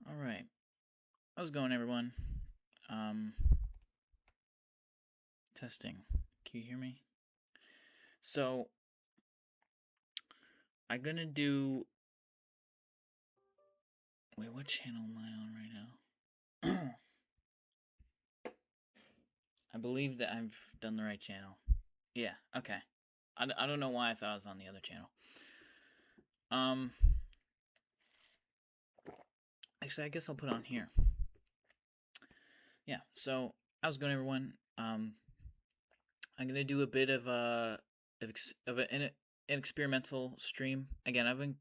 All right. How's it going, everyone? Um, testing. Can you hear me? So, I'm gonna do. Wait, what channel am I on right now? I believe that I've done the right channel. Yeah, okay. I don't know why I thought I was on the other channel. Um, actually, I guess I'll put it on here. Yeah, so, how's it going, everyone? I'm gonna do a bit of an experimental stream. Again,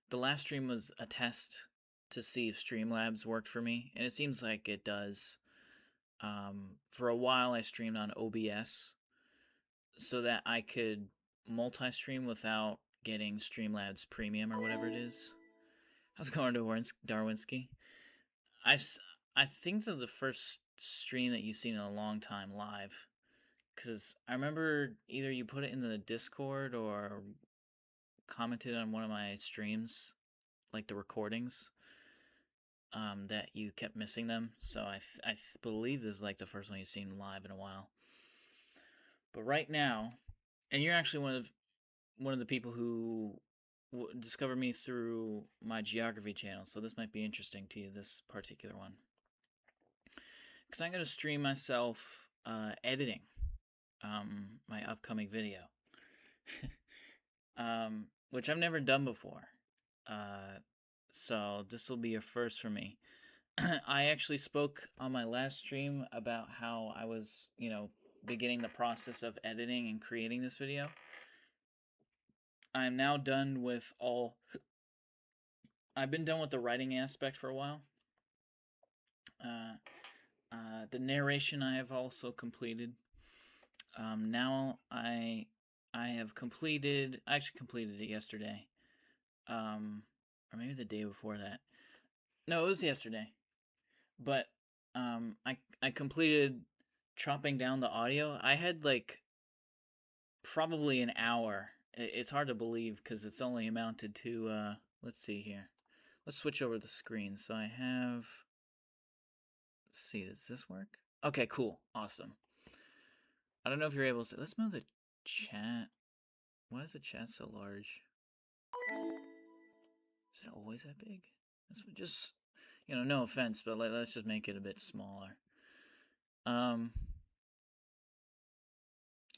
the last stream was a test to see if Streamlabs worked for me, and it seems like it does. For a while, I streamed on OBS so that I could multi-stream without getting Streamlabs Premium or whatever it is. How's it going, Darwinski? I, I think this is the first stream that you've seen in a long time live. Because I remember either you put it in the Discord or commented on one of my streams, like the recordings, that you kept missing them. So I believe this is like the first one you've seen live in a while. But right now, and you're actually one of the people who discovered me through my geography channel, so this might be interesting to you, this particular one, because I'm going to stream myself editing my upcoming video, which I've never done before. So this will be a first for me. I actually spoke on my last stream about how I was, beginning the process of editing and creating this video. I'm now done with all. I've been done with the writing aspect for a while. The narration I have also completed. Now I have completed. I actually completed it yesterday. Or maybe the day before that. No, it was yesterday. But I completed chopping down the audio. I had like probably an hour. It's hard to believe because it's only amounted to let's see here. Let's switch over the screen. So I have, let's see, does this work? Okay, cool. Awesome. I don't know if you're able to, let's move the chat. Why is the chat so large? Is it always that big? That's just, no offense, but let's just make it a bit smaller.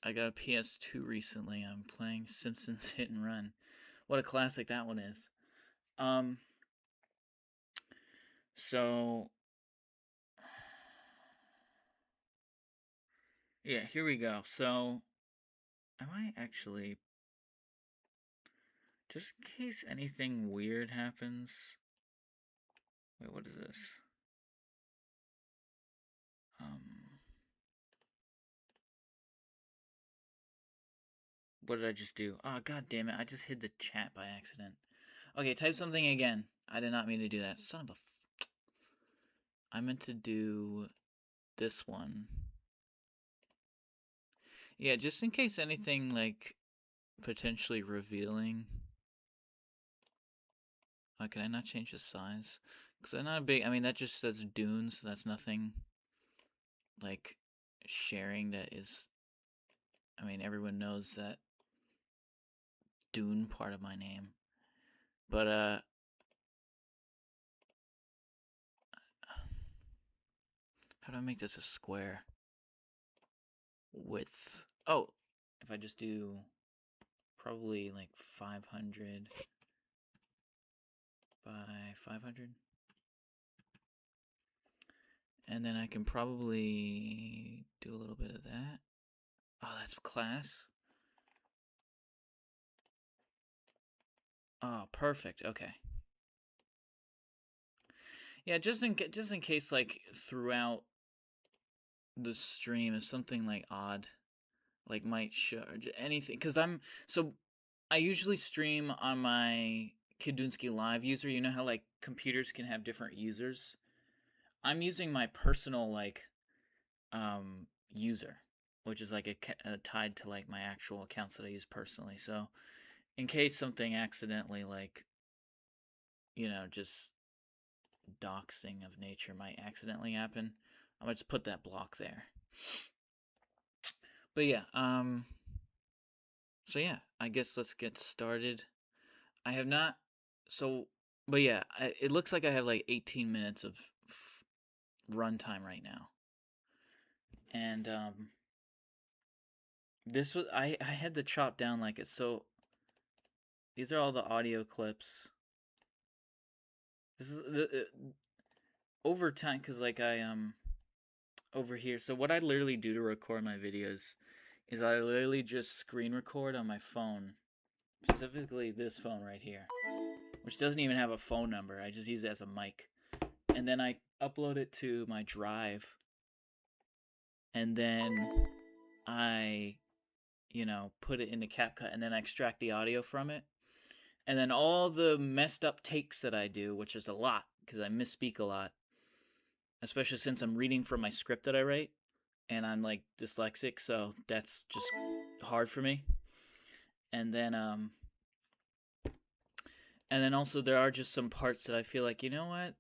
I got a PS2 recently. I'm playing Simpsons Hit and Run. What a classic that one is. So yeah, here we go. So I might actually, just in case anything weird happens. Wait, what is this? What did I just do? Oh, god damn it. I just hid the chat by accident. Okay, type something again. I did not mean to do that. Son of a I meant to do this one. Yeah, just in case anything, like, potentially revealing. Can I not change the size? Because I'm not a big, that just says Dune, so that's nothing, like, sharing that is, everyone knows that Dune part of my name. But, how do I make this a square? Width. Oh, if I just do probably like 500 by 500. And then I can probably do a little bit of that. Oh, that's class. Oh, perfect. Okay. Yeah, just in case, like, throughout the stream, if something like odd, like, might show anything, because I usually stream on my Kidunsky Live user. You know how, like, computers can have different users. I'm using my personal, like, user, which is like tied to like my actual accounts that I use personally. So in case something accidentally, like, just doxing of nature might accidentally happen, I'm gonna just put that block there. But yeah, so yeah, I guess let's get started. I have not, so, but yeah, it looks like I have like 18 minutes of runtime right now. And this was, I had to chop down like it. So these are all the audio clips. This is the over time, because like I over here. So what I literally do to record my videos is I literally just screen record on my phone, specifically this phone right here, which doesn't even have a phone number. I just use it as a mic. And then I upload it to my drive. And then I, put it into CapCut, and then I extract the audio from it. And then all the messed up takes that I do, which is a lot, because I misspeak a lot, especially since I'm reading from my script that I write, and I'm like dyslexic, so that's just hard for me. And then also there are just some parts that I feel like, you know what?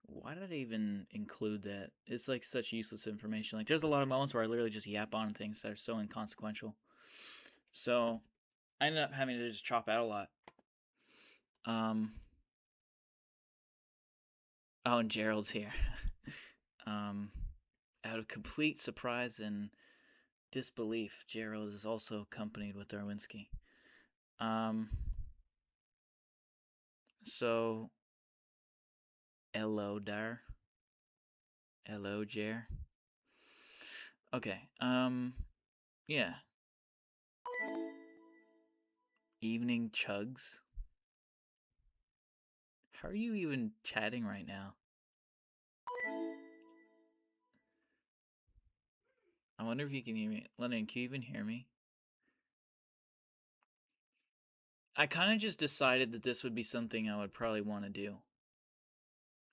Why did I even include that? It's like such useless information. Like there's a lot of moments where I literally just yap on things that are so inconsequential. So I ended up having to just chop out a lot. Oh, and Gerald's here. Out of complete surprise and disbelief, Gerald is also accompanied with Darwinski. So, hello, Dar. Hello, Jer. Okay, yeah. Evening chugs. How are you even chatting right now? I wonder if you can hear me. Lennon, can you even hear me? I kind of just decided that this would be something I would probably want to do.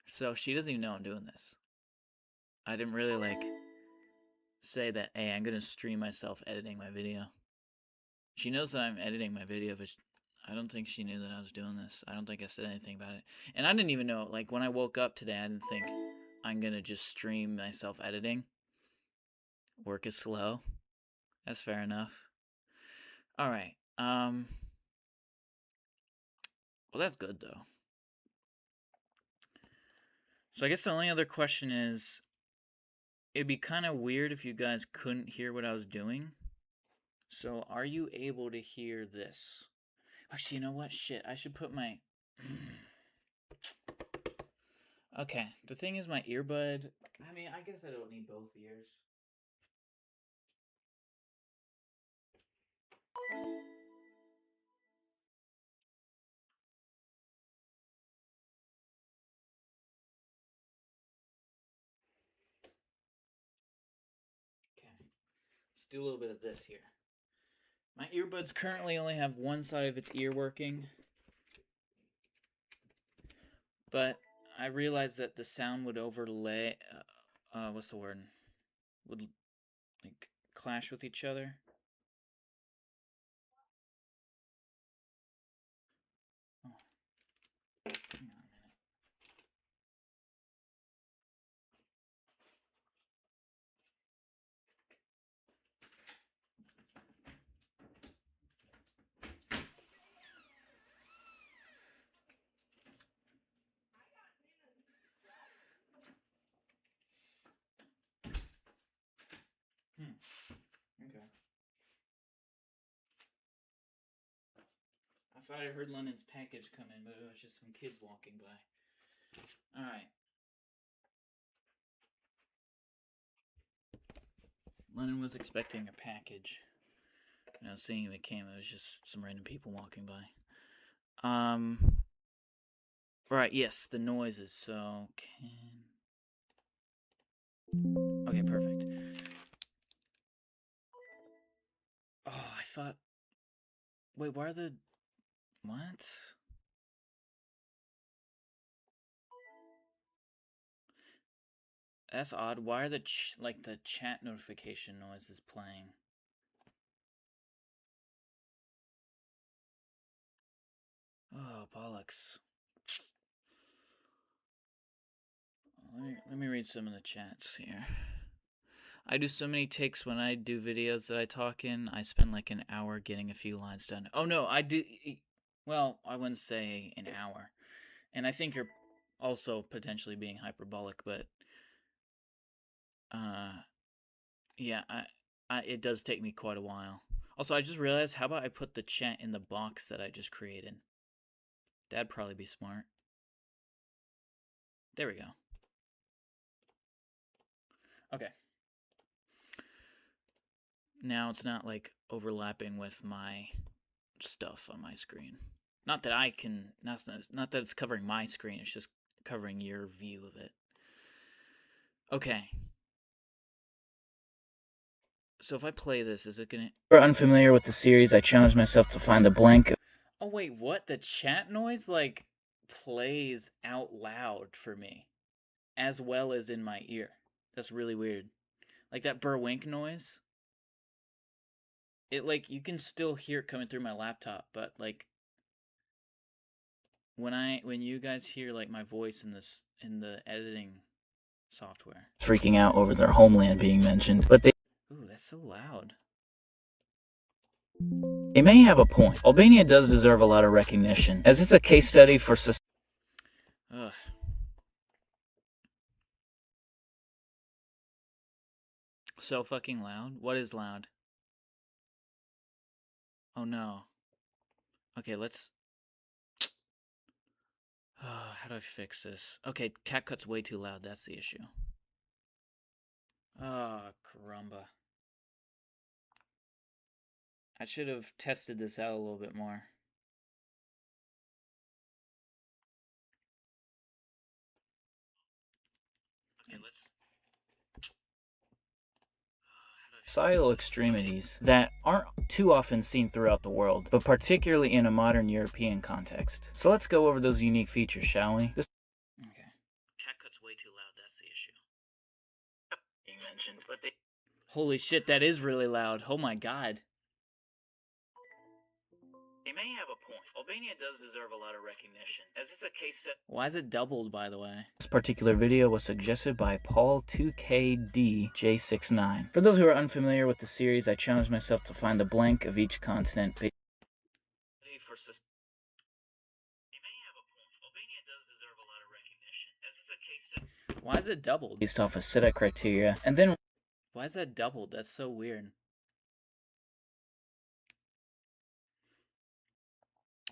So she doesn't even know I'm doing this. I didn't really say that, hey, I'm going to stream myself editing my video. She knows that I'm editing my video, but I don't think she knew that I was doing this. I don't think I said anything about it. And I didn't even know, like, when I woke up today, I didn't think I'm going to just stream myself editing. Work is slow. That's fair enough. All right. Well, that's good, though. So I guess the only other question is, it'd be kind of weird if you guys couldn't hear what I was doing. So are you able to hear this? Actually, you know what? Shit, I should put my... Okay, the thing is my earbud... I mean, I guess I don't need both ears. Okay, let's do a little bit of this here. My earbuds currently only have one side of its ear working, but I realized that the sound would overlay... what's the word? Would, like, clash with each other. Oh. Hang on a minute. Okay. I thought I heard London's package come in, but it was just some kids walking by. Alright. Lennon was expecting a package. And I was seeing if it came, it was just some random people walking by. Right, yes, the noises, so okay, perfect. Oh, I thought... Wait, why are the... What? That's odd. Why are the the chat notification noises playing? Oh, bollocks. Let me read some of the chats here. I do so many takes when I do videos that I talk in. I spend like an hour getting a few lines done. Oh no, I do. Well, I wouldn't say an hour. And I think you're also potentially being hyperbolic, but yeah, it does take me quite a while. Also, I just realized, how about I put the chat in the box that I just created? That'd probably be smart. There we go. Okay. Now it's not like overlapping with my stuff on my screen. Not that I can, not that it's covering my screen, it's just covering your view of it. Okay. So if I play this, is it gonna... If you're unfamiliar with the series, I challenged myself to find the blank. Oh wait, what? The chat noise, like, plays out loud for me, as well as in my ear. That's really weird. Like that Burwink noise. It, like, you can still hear it coming through my laptop, but like when you guys hear like my voice in the editing software, freaking out over their homeland being mentioned, but they... Ooh, that's so loud. They may have a point. Albania does deserve a lot of recognition, as it's a case study for Ugh. So fucking loud? What is loud? Oh no. Okay, let's... how do I fix this? Okay, CapCut's way too loud, that's the issue. Oh, caramba. I should have tested this out a little bit more. Okay, let's... Societal extremities that aren't too often seen throughout the world, but particularly in a modern European context. So let's go over those unique features, shall we? Okay. CapCut's way too loud, that's the issue. Being mentioned, but they... Holy shit, that is really loud. Oh my god. They may have a point. Albania does deserve a lot of recognition, as it's a case study. Why is it doubled, by the way? This particular video was suggested by Paul2KDJ69. For those who are unfamiliar with the series, I challenged myself to find the blank of each continent. They may have a point. Albania does deserve a lot of recognition, as it's a case study. Why is it doubled? Based off of set criteria, and then... Why is that doubled? That's so weird.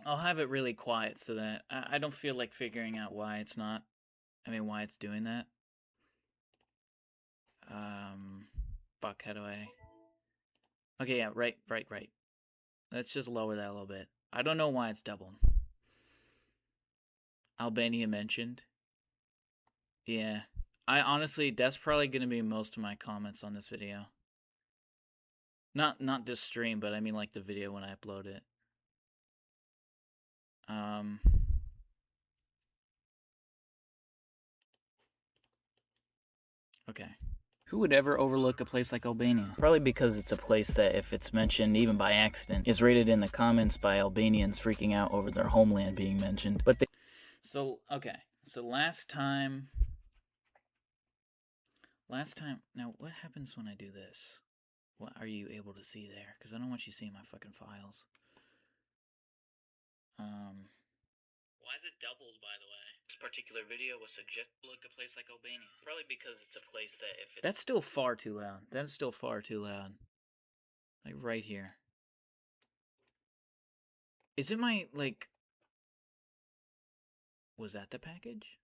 I'll have it really quiet so that I don't feel like figuring out why it's not. I mean, why it's doing that. Fuck, how do I... Okay, yeah, right. Let's just lower that a little bit. I don't know why it's doubled. Albania mentioned. Yeah. I honestly, that's probably going to be most of my comments on this video. Not this stream, but I mean like the video when I upload it. Okay. Who would ever overlook a place like Albania? Probably because it's a place that, if it's mentioned even by accident, is rated in the comments by Albanians freaking out over their homeland being mentioned. But they... So, okay. So last time... Now, what happens when I do this? What are you able to see there? Because I don't want you seeing my fucking files. Why is it doubled, by the way? This particular video was suggested to look a place like Albania. Probably because it's a place that if it... That's still far too loud. That's still far too loud. Like, right here. Is it my, like... Was that the package?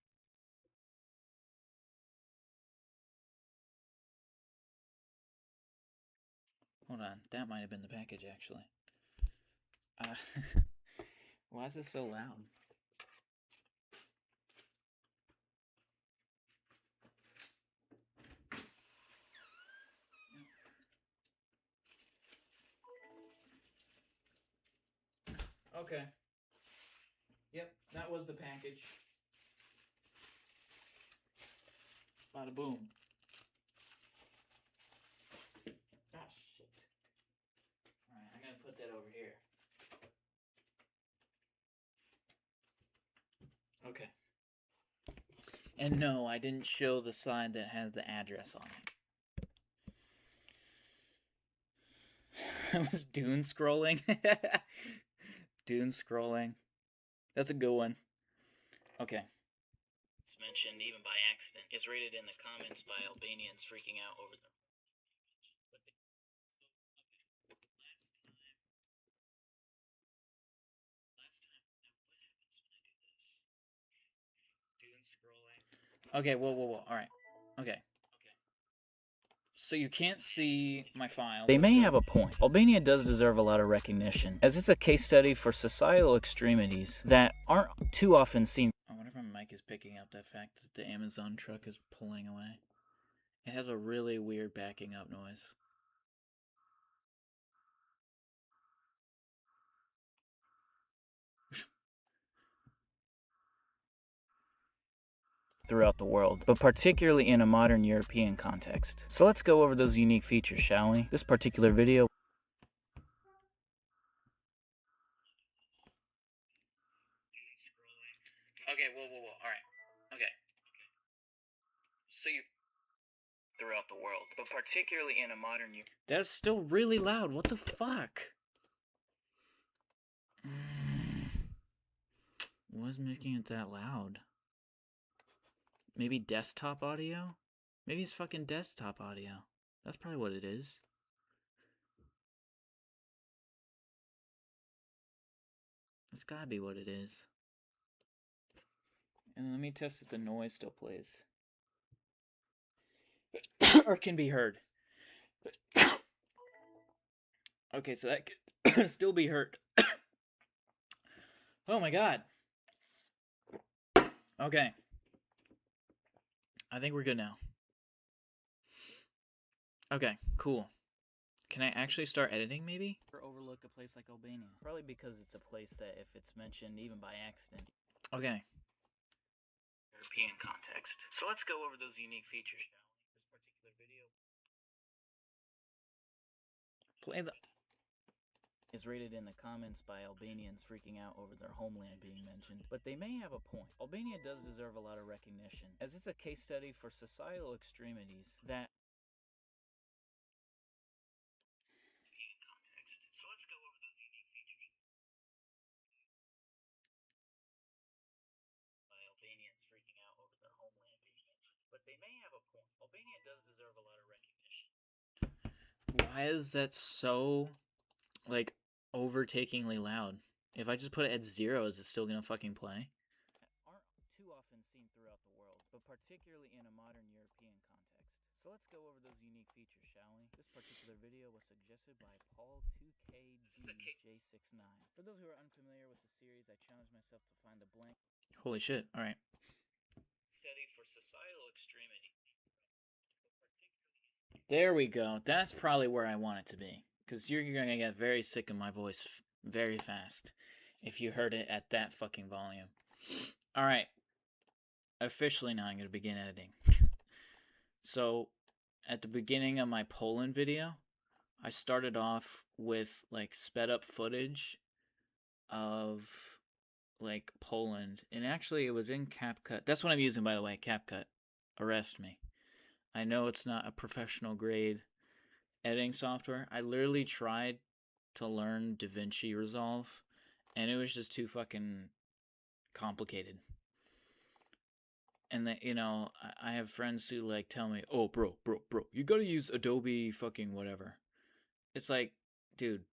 Hold on. That might have been the package, actually. Why is this so loud? Okay. Yep, that was the package. Bada boom. Ah, shit. Alright, I'm gonna put that over here. Okay. And no, I didn't show the side that has the address on it. I was doom scrolling. Doom scrolling. That's a good one. Okay. It's mentioned even by accident. It's rated in the comments by Albanians freaking out over them. Okay, whoa. Alright. Okay. So you can't see my file. They may have a point. Albania does deserve a lot of recognition, as it's a case study for societal extremities that aren't too often seen. I wonder if my mic is picking up that fact that the Amazon truck is pulling away. It has a really weird backing up noise. Throughout the world, but particularly in a modern European context. So let's go over those unique features, shall we? This particular video. Okay, whoa. Alright. Okay. So you... Throughout the world, but particularly in a modern... That's still really loud. What the fuck? What's making it that loud? Maybe desktop audio? Maybe it's fucking desktop audio. That's probably what it is. That's gotta be what it is. And let me test if the noise still plays. Or can be heard. Okay, so that could still be heard. Oh my god. Okay. I think we're good now. Okay, cool. Can I actually start editing, maybe? Or overlook a place like Albania. Probably because it's a place that, if it's mentioned even by accident. Okay. European context. So let's go over those unique features, shall we? This particular video. Play the... Is rated in the comments by Albanians freaking out over their homeland being mentioned, but they may have a point. Albania does deserve a lot of recognition, as it's a case study for societal extremities that... So let's go over those unique features by Albanians freaking out over their homeland being mentioned, but they may have a point. Albania does deserve a lot of recognition. Why is that so, like, overtakingly loud? If I just put it at 0, is it still gonna fucking play? Aren't too often seen throughout the world, but particularly in a modern European context. So let's go over those unique features, shall we? This particular video was suggested by Paul2KGJ69. For those who are unfamiliar with the series, I challenged myself to find the blank. Holy shit, alright. Study for societal extremity. There we go. That's probably where I want it to be. Because you're going to get very sick of my voice very fast if you heard it at that fucking volume. Alright. Officially now I'm going to begin editing. So, at the beginning of my Poland video, I started off with, like, sped up footage of, like, Poland. And actually, it was in CapCut. That's what I'm using, by the way, CapCut. Arrest me. I know it's not a professional grade editing software. I literally tried to learn DaVinci Resolve, and it was just too fucking complicated. And that, you know, I have friends who like tell me, "Oh, bro, you gotta use Adobe fucking whatever." It's like, dude,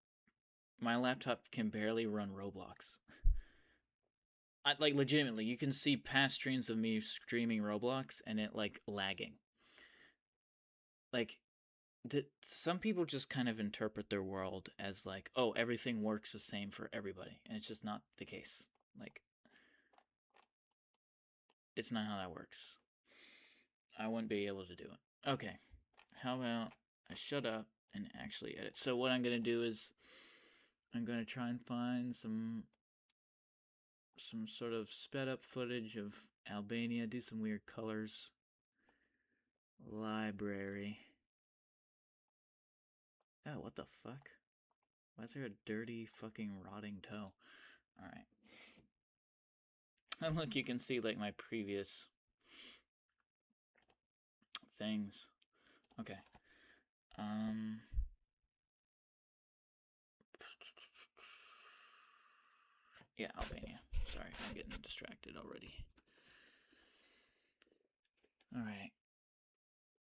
my laptop can barely run Roblox. Like, legitimately, you can see past streams of me streaming Roblox and it like lagging. Like, some people just kind of interpret their world as like, oh, everything works the same for everybody, and it's just not the case. Like, it's not how that works. I wouldn't be able to do it. Okay, how about I shut up and actually edit? So what I'm gonna do is I'm gonna try and find some sort of sped up footage of Albania, do some weird colors. Library. Oh, what the fuck? Why is there a dirty fucking rotting toe? Alright. And look, you can see like my previous things. Okay. Yeah, Albania. Sorry, I'm getting distracted already. Alright.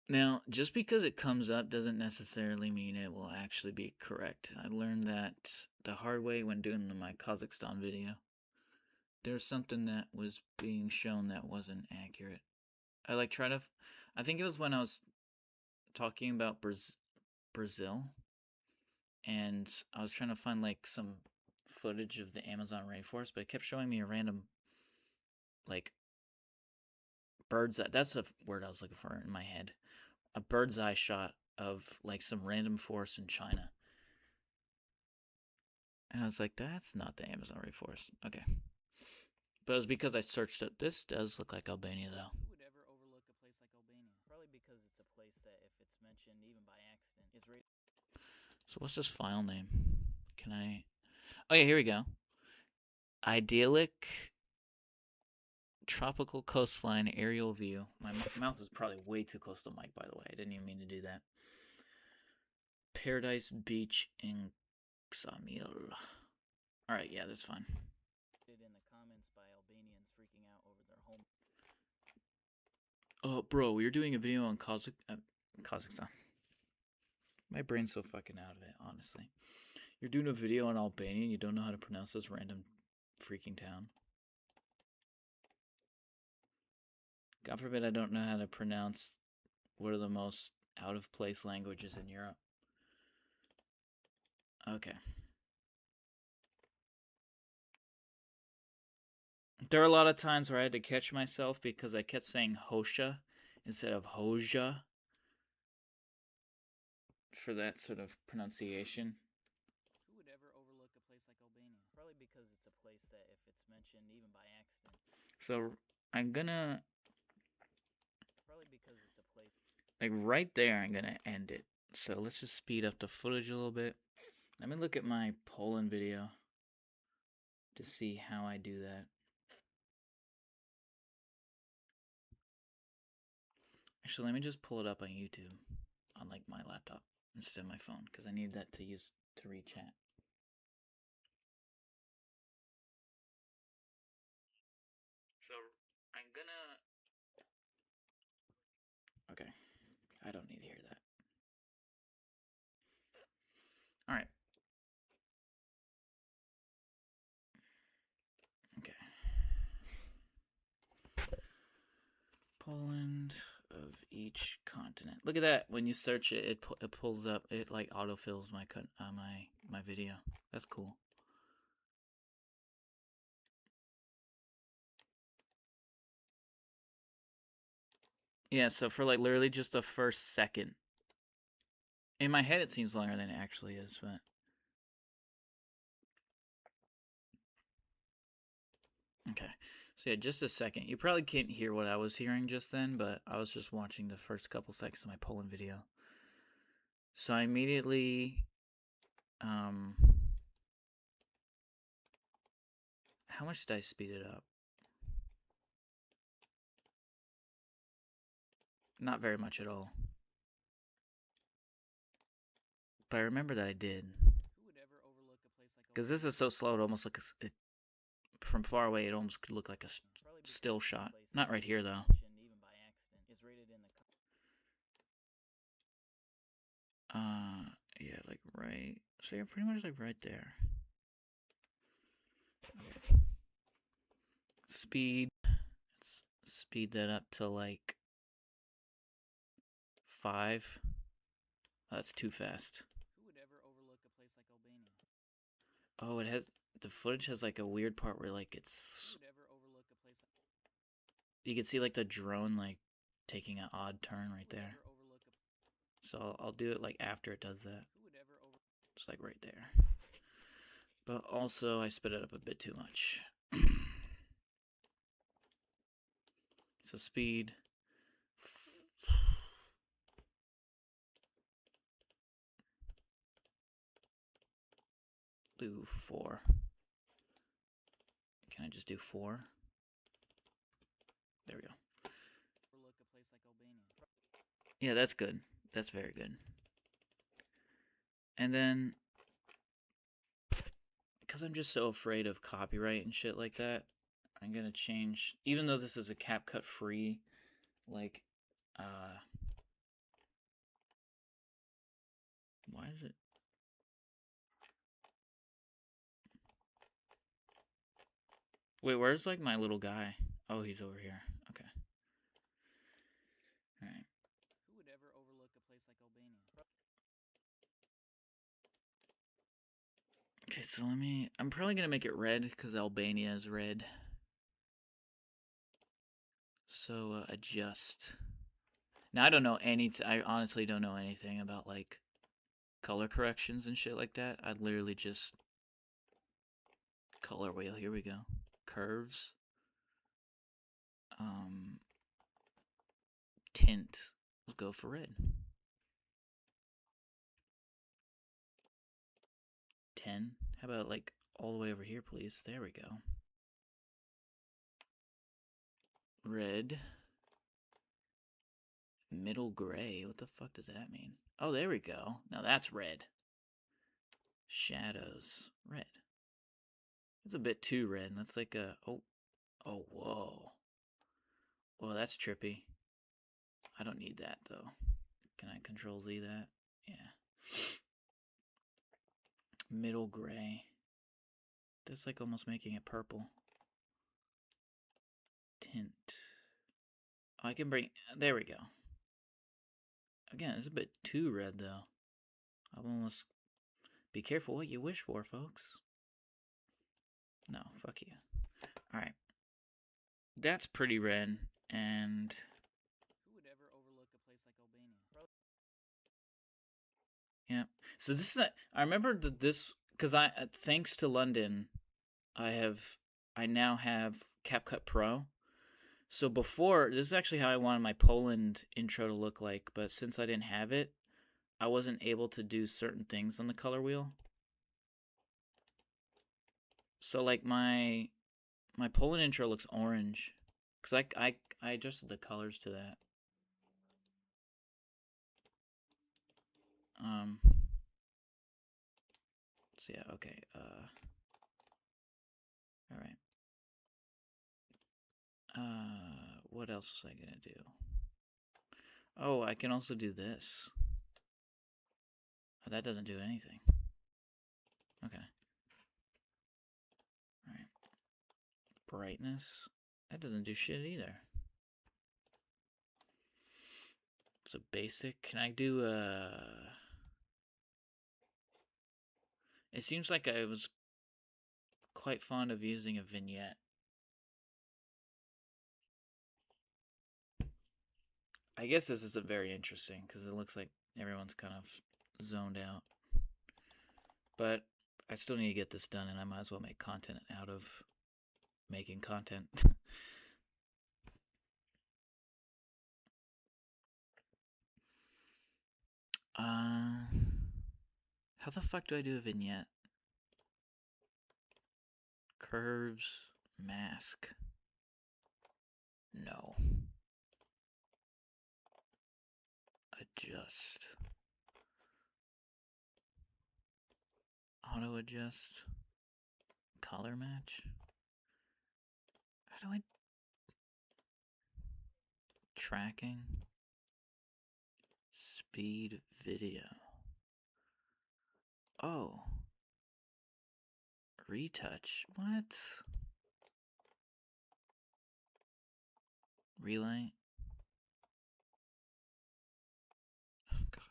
Now, just because it comes up doesn't necessarily mean it will actually be correct. I learned that the hard way when doing my Kazakhstan video. There's something that was being shown that wasn't accurate. I I think it was when I was talking about Brazil, and I was trying to find like some footage of the Amazon rainforest, but it kept showing me a random like bird's eye. That's the word I was looking for in my head. A bird's eye shot of like some random forest in China. And I was like, that's not the Amazon rainforest. Okay. But it was because I searched it. This does look like Albania, though. Who would ever overlook a place like Albania? Probably because it's a place that, if it's mentioned even by accident, is rated. So what's this file name? Can I... Oh, yeah, here we go. Idyllic tropical coastline aerial view. My mouth is probably way too close to the mic, by the way. I didn't even mean to do that. Paradise Beach in Ksamil. Alright, yeah, that's fine. In the comments by Albanians freaking out over their home. Oh, bro, we were doing a video on Kazakhstan. My brain's so fucking out of it, honestly. You're doing a video on Albania and you don't know how to pronounce this random freaking town. God forbid I don't know how to pronounce one of the most out-of-place languages in Europe. Okay. There are a lot of times where I had to catch myself because I kept saying Hosha instead of Hoja for that sort of pronunciation. Who would ever overlook a place like Albania? Probably because it's a place that, if it's mentioned even by accident. So I'm gonna... Probably because it's a place... Like right there, I'm gonna end it. So let's just speed up the footage a little bit. Let me look at my Poland video to see how I do that. Actually, let me just pull it up on YouTube on like my laptop instead of my phone because I need that to use to read chat. So I'm gonna... Okay, I don't need to hear that. Alright. Okay. Poland of each continent. Look at that. When you search it, it pulls up. It like autofills my video. That's cool. Yeah, so for like literally just the first second. In my head, it seems longer than it actually is, but... Okay. So yeah, just a second. You probably can't hear what I was hearing just then, but I was just watching the first couple seconds of my Poland video. So I immediately... How much did I speed it up? Not very much at all. But I remember that I did. Who would ever overlook a place like... Because this is so slow, it almost looks... From far away, it almost could look like a still shot. Not right here, though. Even by accident, is rated in the... Yeah, like right... So you're pretty much like right there. Okay. Speed. Let's speed that up to like 5. Oh, that's too fast. Who would ever overlook a place like Albania? Oh, it has... The footage has like a weird part where like it's... Who would ever overlook a place like... You can see like the drone like taking an odd turn right there. So I'll do it like after it does that. Just like right there. But also I sped it up a bit too much. So speed. Do 4. Can I just do 4? There we go. Overlook a place like Albania. Yeah, that's good. That's very good. And then, because I'm just so afraid of copyright and shit like that, I'm gonna change, even though this is a CapCut free, like, why is it? Wait, where's like my little guy? Oh, he's over here. Okay. All right. Who would ever overlook a place like Albania? Okay, so I'm probably gonna make it red because Albania is red. So adjust. Now I don't know anything. I honestly don't know anything about like color corrections and shit like that. I literally just color wheel. Here we go. Curves. Tint. Let's go for red. 10. How about like all the way over here, please? There we go. Red. Middle gray. What the fuck does that mean? Oh, there we go. Now that's red. Shadows. Red. It's a bit too red. That's like a... Oh, whoa. Well, that's trippy. I don't need that, though. Can I Control Z that? Yeah. Middle gray. That's like almost making it purple. Tint. Oh, I can bring... There we go. Again, it's a bit too red, though. I'm almost... Be careful what you wish for, folks. No, fuck you. Alright. That's pretty red, and... Who would ever overlook a place like Albania? Yeah. So this is... I remember that this... Because thanks to London, I now have CapCut Pro. So before, this is actually how I wanted my Poland intro to look like, but since I didn't have it, I wasn't able to do certain things on the color wheel. So like my Poland intro looks orange, because I adjusted the colors to that. So yeah, okay. All right. What else was I gonna do? Oh, I can also do this. Oh, that doesn't do anything. Okay. All right. Brightness. That doesn't do shit either. So basic. Can I do It seems like I was quite fond of using a vignette. I guess this isn't very interesting because it looks like everyone's kind of zoned out. But I still need to get this done, and I might as well make content out of making content. How the fuck do I do a vignette? Curves, mask. No. Adjust. Auto adjust. Color match. How do I... Tracking. Speed video. Oh. Retouch. What? Relay. Oh, God.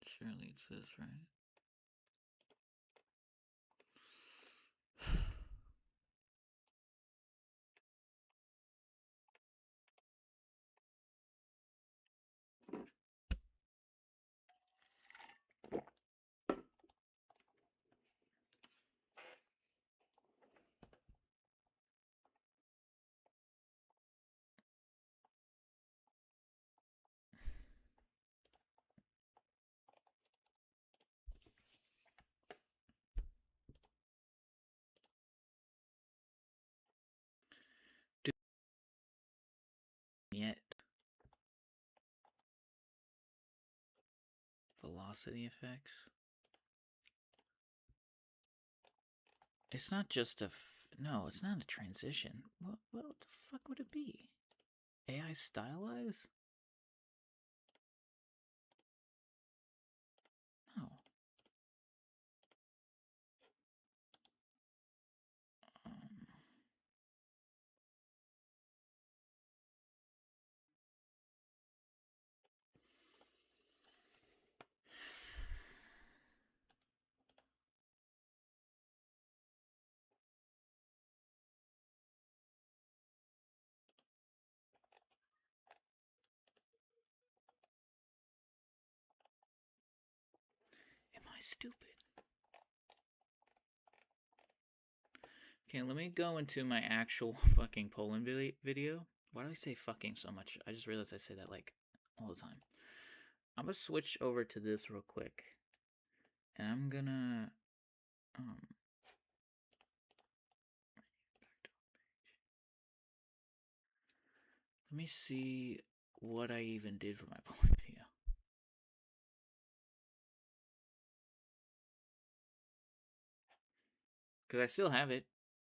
Surely it's this, right? velocity effects. It's not just a no, it's not a transition. What the fuck would it be? AI stylize? No. Am I stupid? Okay, let me go into my actual fucking Poland video. Why do I say fucking so much? I just realized I say that like all the time. I'm gonna switch over to this real quick. And I'm gonna let me see what I even did for my Poland video. Because I still have it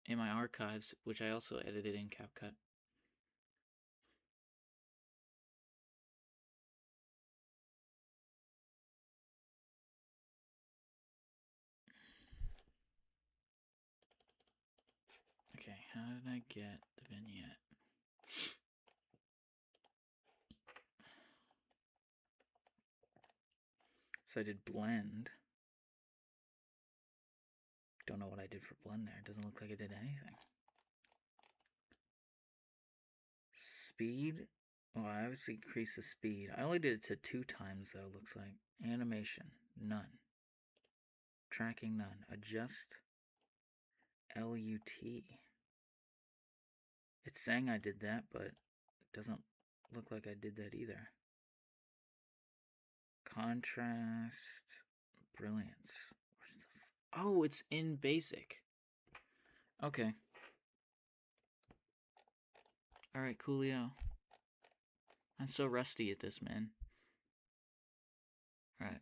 in my archives, which I also edited in CapCut. Okay, how did I get the vignette? So I did blend. Don't know what I did for blend there. It doesn't look like I did anything. Speed. Oh, I obviously increased the speed. I only did it to 2 times though, looks like. Animation. None. Tracking none. Adjust. LUT. It's saying I did that, but it doesn't look like I did that either. Contrast. Brilliance. Where's the oh, it's in basic. Okay. Alright, coolio. I'm so rusty at this, man. Alright.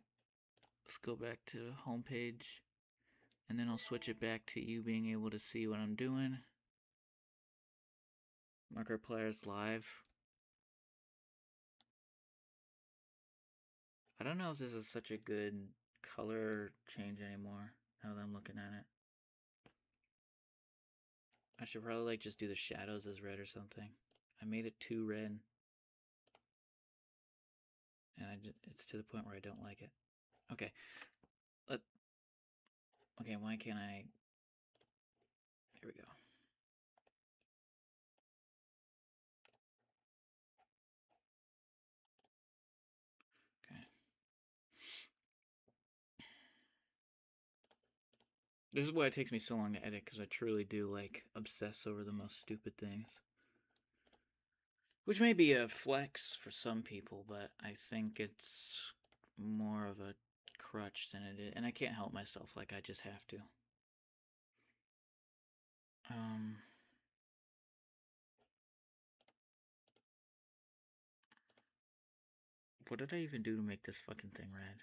Let's go back to homepage. And then I'll switch it back to you being able to see what I'm doing. Markiplier's live. I don't know if this is such a good color change anymore, now that I'm looking at it. I should probably like just do the shadows as red or something. I made it too red. And it's to the point where I don't like it. Okay. Okay, why can't I... Here we go. Okay. This is why it takes me so long to edit, because I truly do, like, obsess over the most stupid things. Which may be a flex for some people, but I think it's more of a crutch than it is. And I can't help myself, like, I just have to. What did I even do to make this fucking thing red?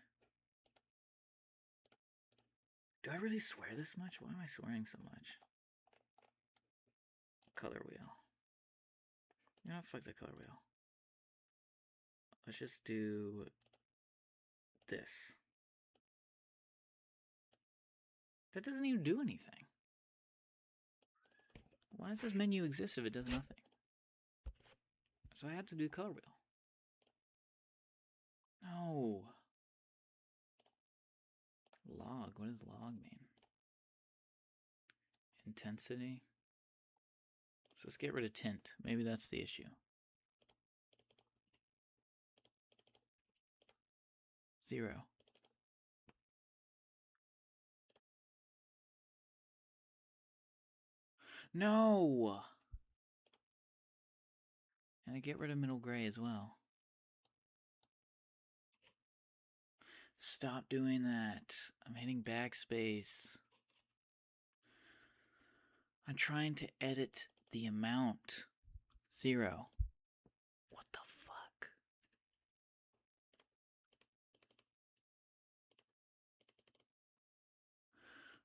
Do I really swear this much? Why am I swearing so much? Color wheel. You know, fuck the color wheel. Let's just do this. That doesn't even do anything. Why does this menu exist if it does nothing? So I had to do color wheel. No. Log. What does log mean? Intensity. So let's get rid of tint. Maybe that's the issue. 0. No! And I get rid of middle gray as well. Stop doing that. I'm hitting backspace. I'm trying to edit the amount. 0. What the fuck?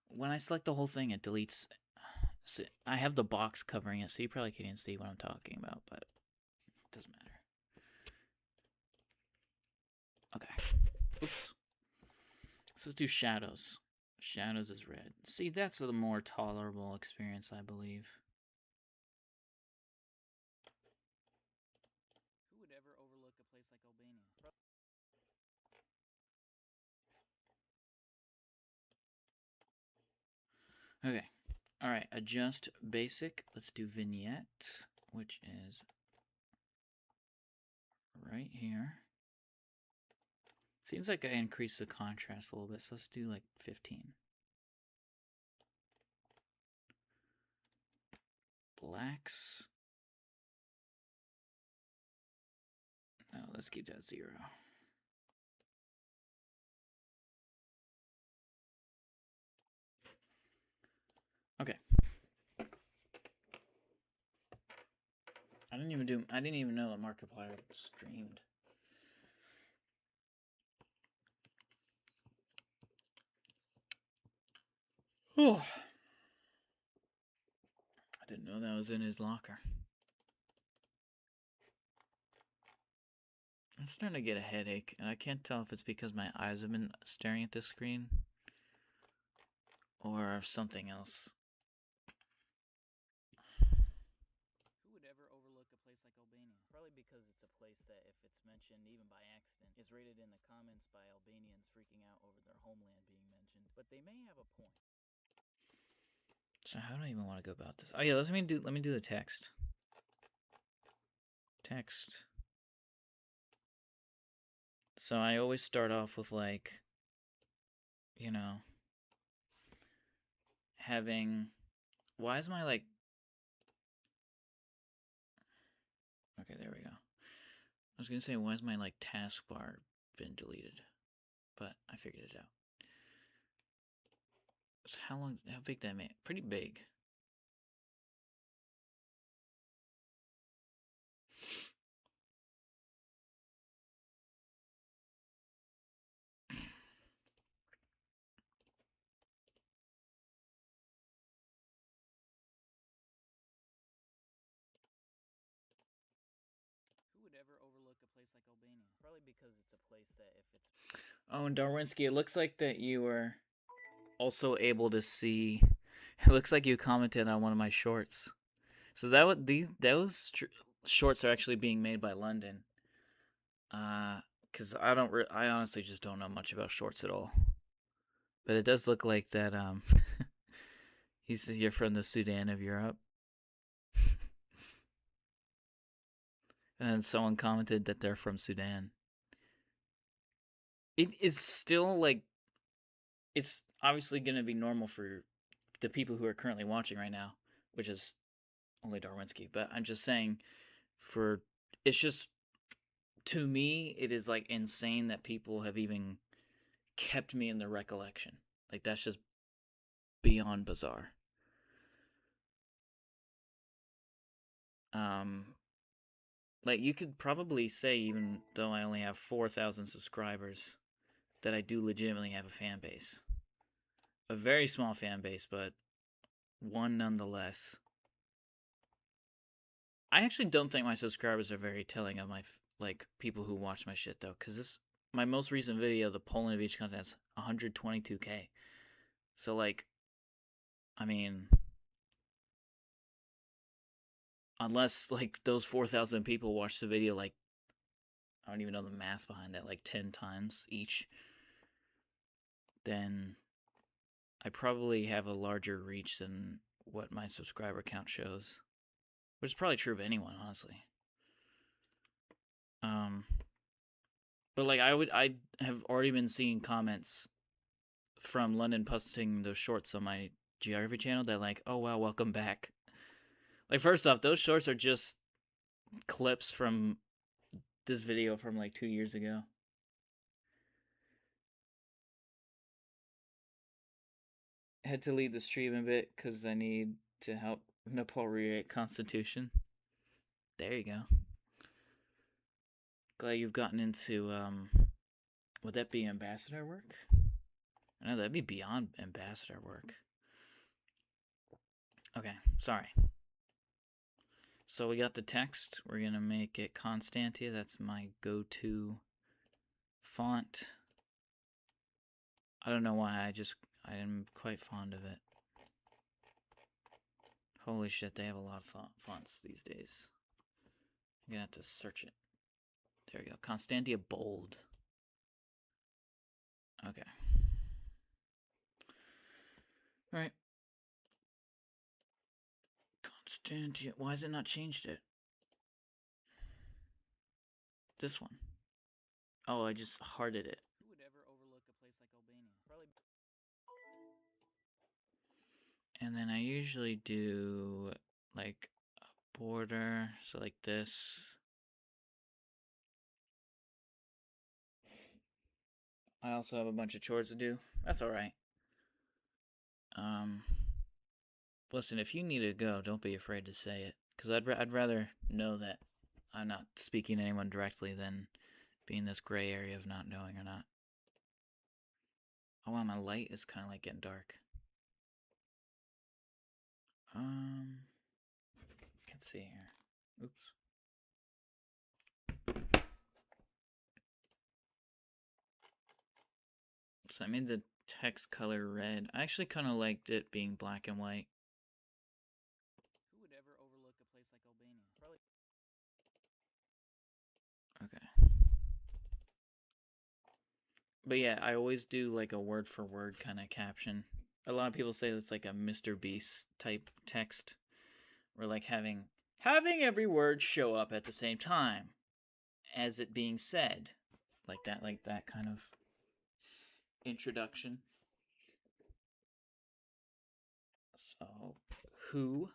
when I select the whole thing, it deletes. So I have the box covering it, so you probably can't even see what I'm talking about, but it doesn't matter. Okay. Oops. So let's do shadows. Shadows is red. See, that's a more tolerable experience, I believe. Who would ever overlook a place like Albania? Okay. All right. Adjust basic. Let's do vignette, which is right here. Seems like I increased the contrast a little bit, so let's do like 15. Blacks. No, let's keep that 0. Okay. I didn't even know that Markiplier streamed. Oh. I didn't know that was in his locker. I'm starting to get a headache, and I can't tell if it's because my eyes have been staring at the screen or something else. Who would ever overlook a place like Albania? Probably because it's a place that, if it's mentioned even by accident, is rated in the comments by Albanians freaking out over their homeland being mentioned. But they may have a point. So how do I even want to go about this? Oh yeah, let me do the text. Text. So I always start off with like, you know, having. Why is my like? Okay, there we go. I was gonna say, why is my like taskbar been deleted? But I figured it out. So how big did I make? Pretty big. Who would ever overlook a place like Albania? Probably because it's a place that, if it's... Oh, and Darwinski, it looks like that you were also able to see. It looks like you commented on one of my shorts. So those shorts are actually being made by London. Cause I honestly just don't know much about shorts at all. But it does look like that. You're from the Sudan of Europe. And then someone commented that they're from Sudan. It is still like, it's obviously going to be normal for the people who are currently watching right now, which is only Darwinski. But I'm just saying, it's just, to me, it is like insane that people have even kept me in their recollection. Like, that's just beyond bizarre. Like, you could probably say, even though I only have 4,000 subscribers, that I do legitimately have a fan base. A very small fan base, but one nonetheless. I actually don't think my subscribers are very telling of my, like, people who watch my shit, though, because my most recent video, the Poland of each content, has 122K. So, like, I mean, unless, like, those 4,000 people watch the video, like, I don't even know the math behind that, like 10 times each, then I probably have a larger reach than what my subscriber count shows. Which is probably true of anyone, honestly. But like I have already been seeing comments from London posting those shorts on my geography channel that like, oh wow, welcome back. Like, first off, those shorts are just clips from this video from like 2 years ago. I had to leave the stream a bit because I need to help Nepal rewrite Constitution. There you go. Glad you've gotten into would that be ambassador work? I know that'd be beyond ambassador work. Okay, sorry. So we got the text. We're gonna make it Constantia. That's my go-to font. I don't know why. I am quite fond of it. Holy shit, they have a lot of fonts these days. I'm gonna have to search it. There we go. Constantia Bold. Okay. Alright. Constantia. Why has it not changed it? This one. Oh, I just hearted it. Who would ever overlook a place like Albania? Probably. And then I usually do like a border, so like this. I also have a bunch of chores to do. That's alright. Listen, if you need to go, don't be afraid to say it. Because I'd rather know that I'm not speaking to anyone directly than being this gray area of not knowing or not. Oh wow, my light is kind of like getting dark. Let's see here. Oops. So I made the text color red. I actually kind of liked it being black and white. Who would ever overlook a place like Albania? Probably. Okay. But yeah, I always do like a word for word kind of caption. A lot of people say it's like a Mr. Beast type text. Or like having every word show up at the same time as it being said. Like that kind of introduction. So, who,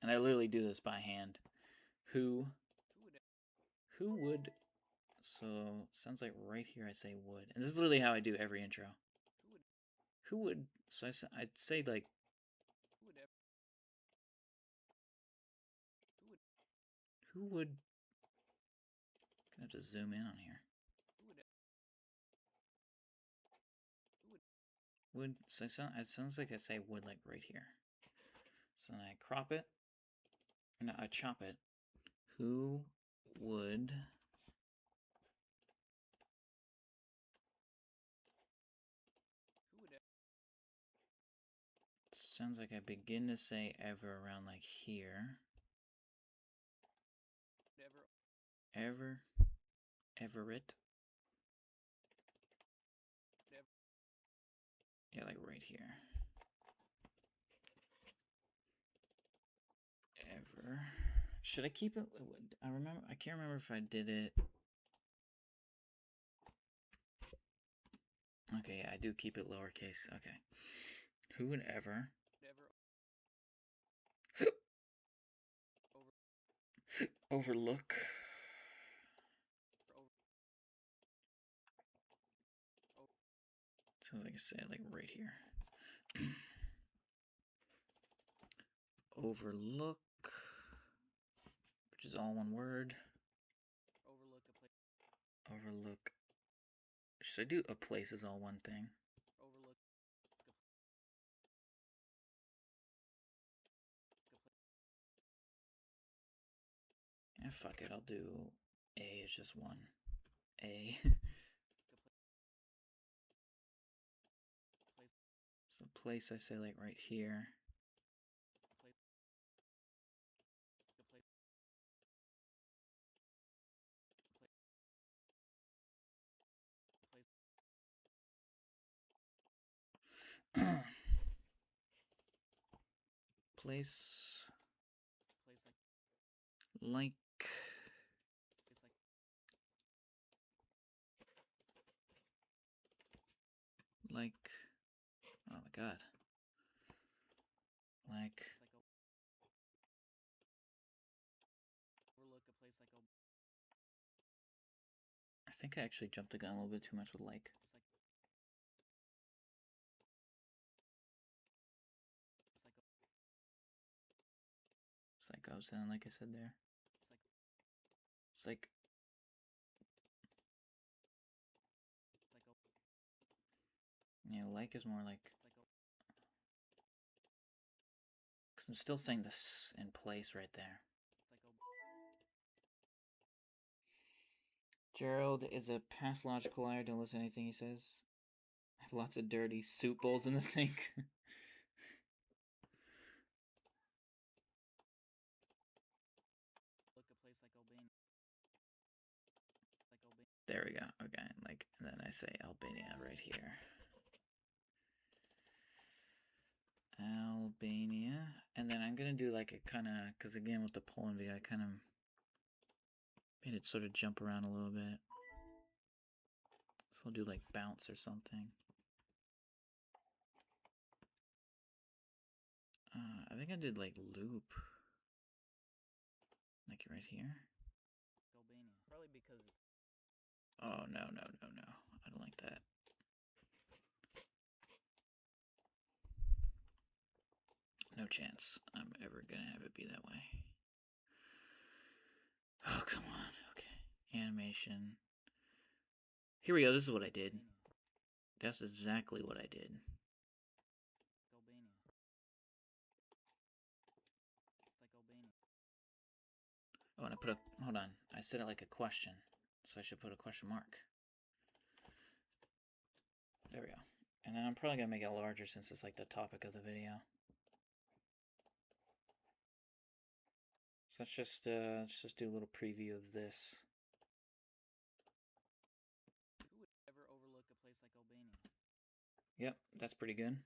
and I literally do this by hand. Who would, so sounds like right here I say would. And this is literally how I do every intro. Who would, so I'd say like, who would, gonna have to zoom in on here. Would, so it sounds like I say would like right here. So then I crop it, no, I chop it. Who would sounds like I begin to say ever around like here. Everett. Yeah, like right here. Ever. Should I keep it? I can't remember if I did it. Okay, yeah, I do keep it lowercase. Okay. Who would ever overlook sounds like I say it like right here. Overlook, which is all one word. Overlook. Should I do a place is all one thing? Yeah, fuck it, I'll do A is just one. A. So place I say like right here. Place like oh my god. Like I think I actually jumped the gun a little bit too much with like. Psycho sound like I said there. It's like Yeah, like is more like... Because I'm still saying this in place right there. Gerald is a pathological liar. Don't listen to anything he says. I have lots of dirty soup bowls in the sink. There we go. Okay, like, and then I say Albania right here. Albania. And then I'm gonna do like a kind of, because again with the Poland video, I kind of made it sort of jump around a little bit. So I'll do like bounce or something. I think I did like loop. Like right here. Albania. Probably because it's... Oh, no. I don't like that. No chance I'm ever gonna have it be that way. Oh, come on. Okay. Animation. Here we go. This is what I did. That's exactly what I did. Albania. It's like Albania. Oh, and I put a... Hold on. I said it like a question. So I should put a question mark. There we go. And then I'm probably gonna make it larger since it's like the topic of the video. So let's just do a little preview of this. Who would ever overlook a place like Albania? Yep, that's pretty good.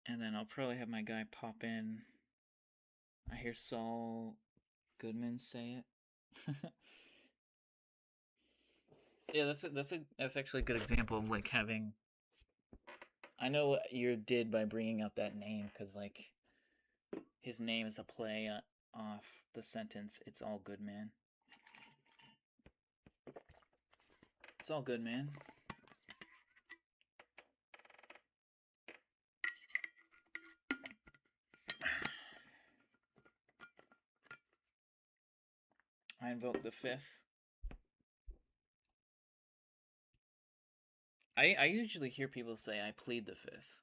And then I'll probably have my guy pop in. I hear Saul Goodman say it. Yeah, that's actually a good example of like having... I know what you did by bringing up that name, because like his name is a play off the sentence, "It's all good, man." It's all good, man. I invoke the fifth. I usually hear people say I plead the fifth.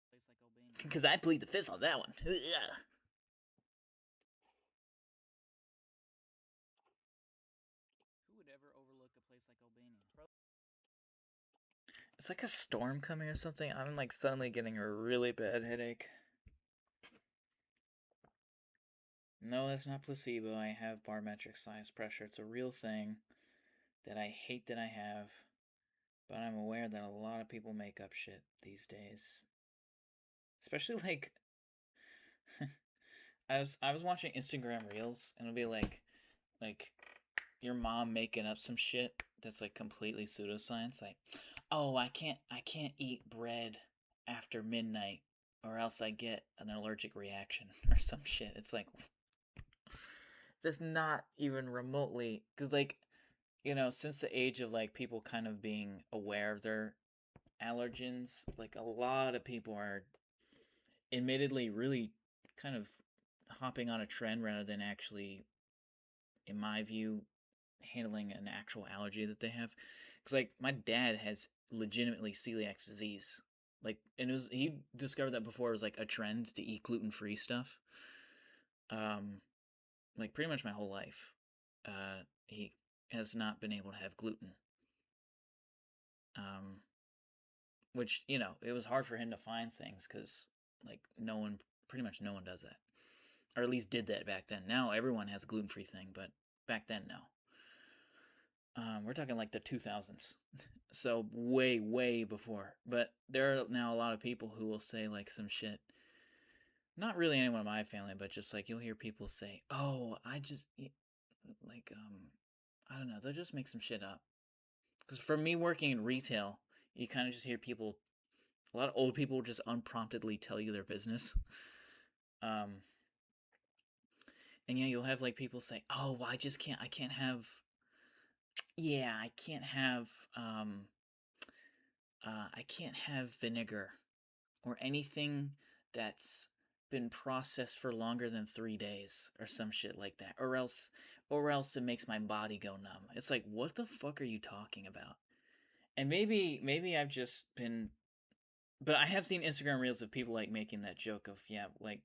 Place like Albania. Because I plead the fifth on that one. Yeah. Who would ever overlook a place like Albania? It's like a storm coming or something. I'm like suddenly getting a really bad headache. No, that's not placebo. I have barometric sinus pressure. It's a real thing that I hate that I have, but I'm aware that a lot of people make up shit these days. Especially like I was watching Instagram Reels and it'll be like your mom making up some shit that's like completely pseudoscience, like, "Oh, I can't eat bread after midnight or else I get an allergic reaction," or some shit. It's like that's not even remotely, because like, you know, since the age of like people kind of being aware of their allergens, like a lot of people are admittedly really kind of hopping on a trend rather than actually, in my view, handling an actual allergy that they have. Because like my dad has legitimately celiac disease. Like, and he discovered that before it was like a trend to eat gluten-free stuff. Like pretty much my whole life, he has not been able to have gluten. Which, you know, it was hard for him to find things because like pretty much no one does that, or at least did that back then. Now everyone has a gluten-free thing, but back then no. We're talking like the 2000s, so way before. But there are now a lot of people who will say like some shit. Not really anyone in my family, but just like you'll hear people say, "Oh, I just like I don't know." They'll just make some shit up. Because for me, working in retail, you kind of just hear people. A lot of old people just unpromptedly tell you their business. Um, and yeah, you'll have like people say, "Oh, well, I can't have, yeah, I can't have vinegar or anything that's been processed for longer than 3 days or some shit like that, or else or else it makes my body go numb. It's like, what the fuck are you talking about? And maybe I've just been, but I have seen Instagram reels of people like making that joke of, yeah, like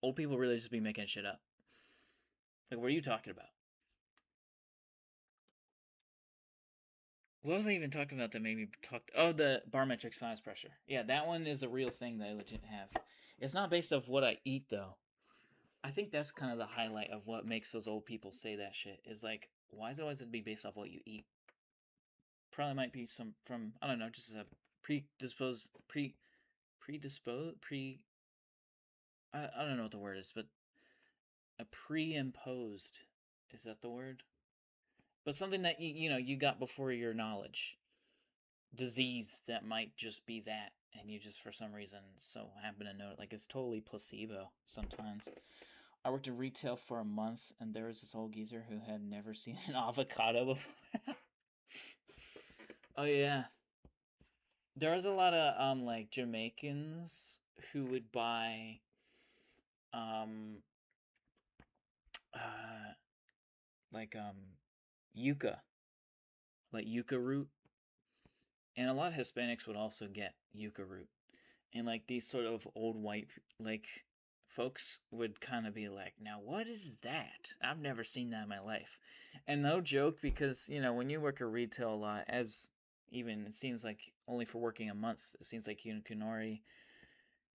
old people really just be making shit up. Like, what are you talking about? What was I even talking about that made me talk? Oh, the barometric sinus pressure. Yeah, that one is a real thing that I legit have. It's not based off what I eat though. I think that's kind of the highlight of what makes those old people say that shit. Is like, why is it always to be based off what you eat? Probably might be some from, I don't know, just a predisposed I don't know what the word is, but a pre-imposed, is that the word? But something that you got before your knowledge, disease that might just be that, and you just for some reason so happen to know it. Like, it's totally placebo sometimes. I worked in retail for a month, and there was this old geezer who had never seen an avocado before. Oh yeah, there was a lot of like Jamaicans who would buy um uh like yucca, like yucca root, and a lot of Hispanics would also get yucca root, and like these sort of old white like folks would kind of be like, now what is that? I've never seen that in my life. And no joke, because when you work a retail a lot, as even it seems like only for working a month, it seems like you can already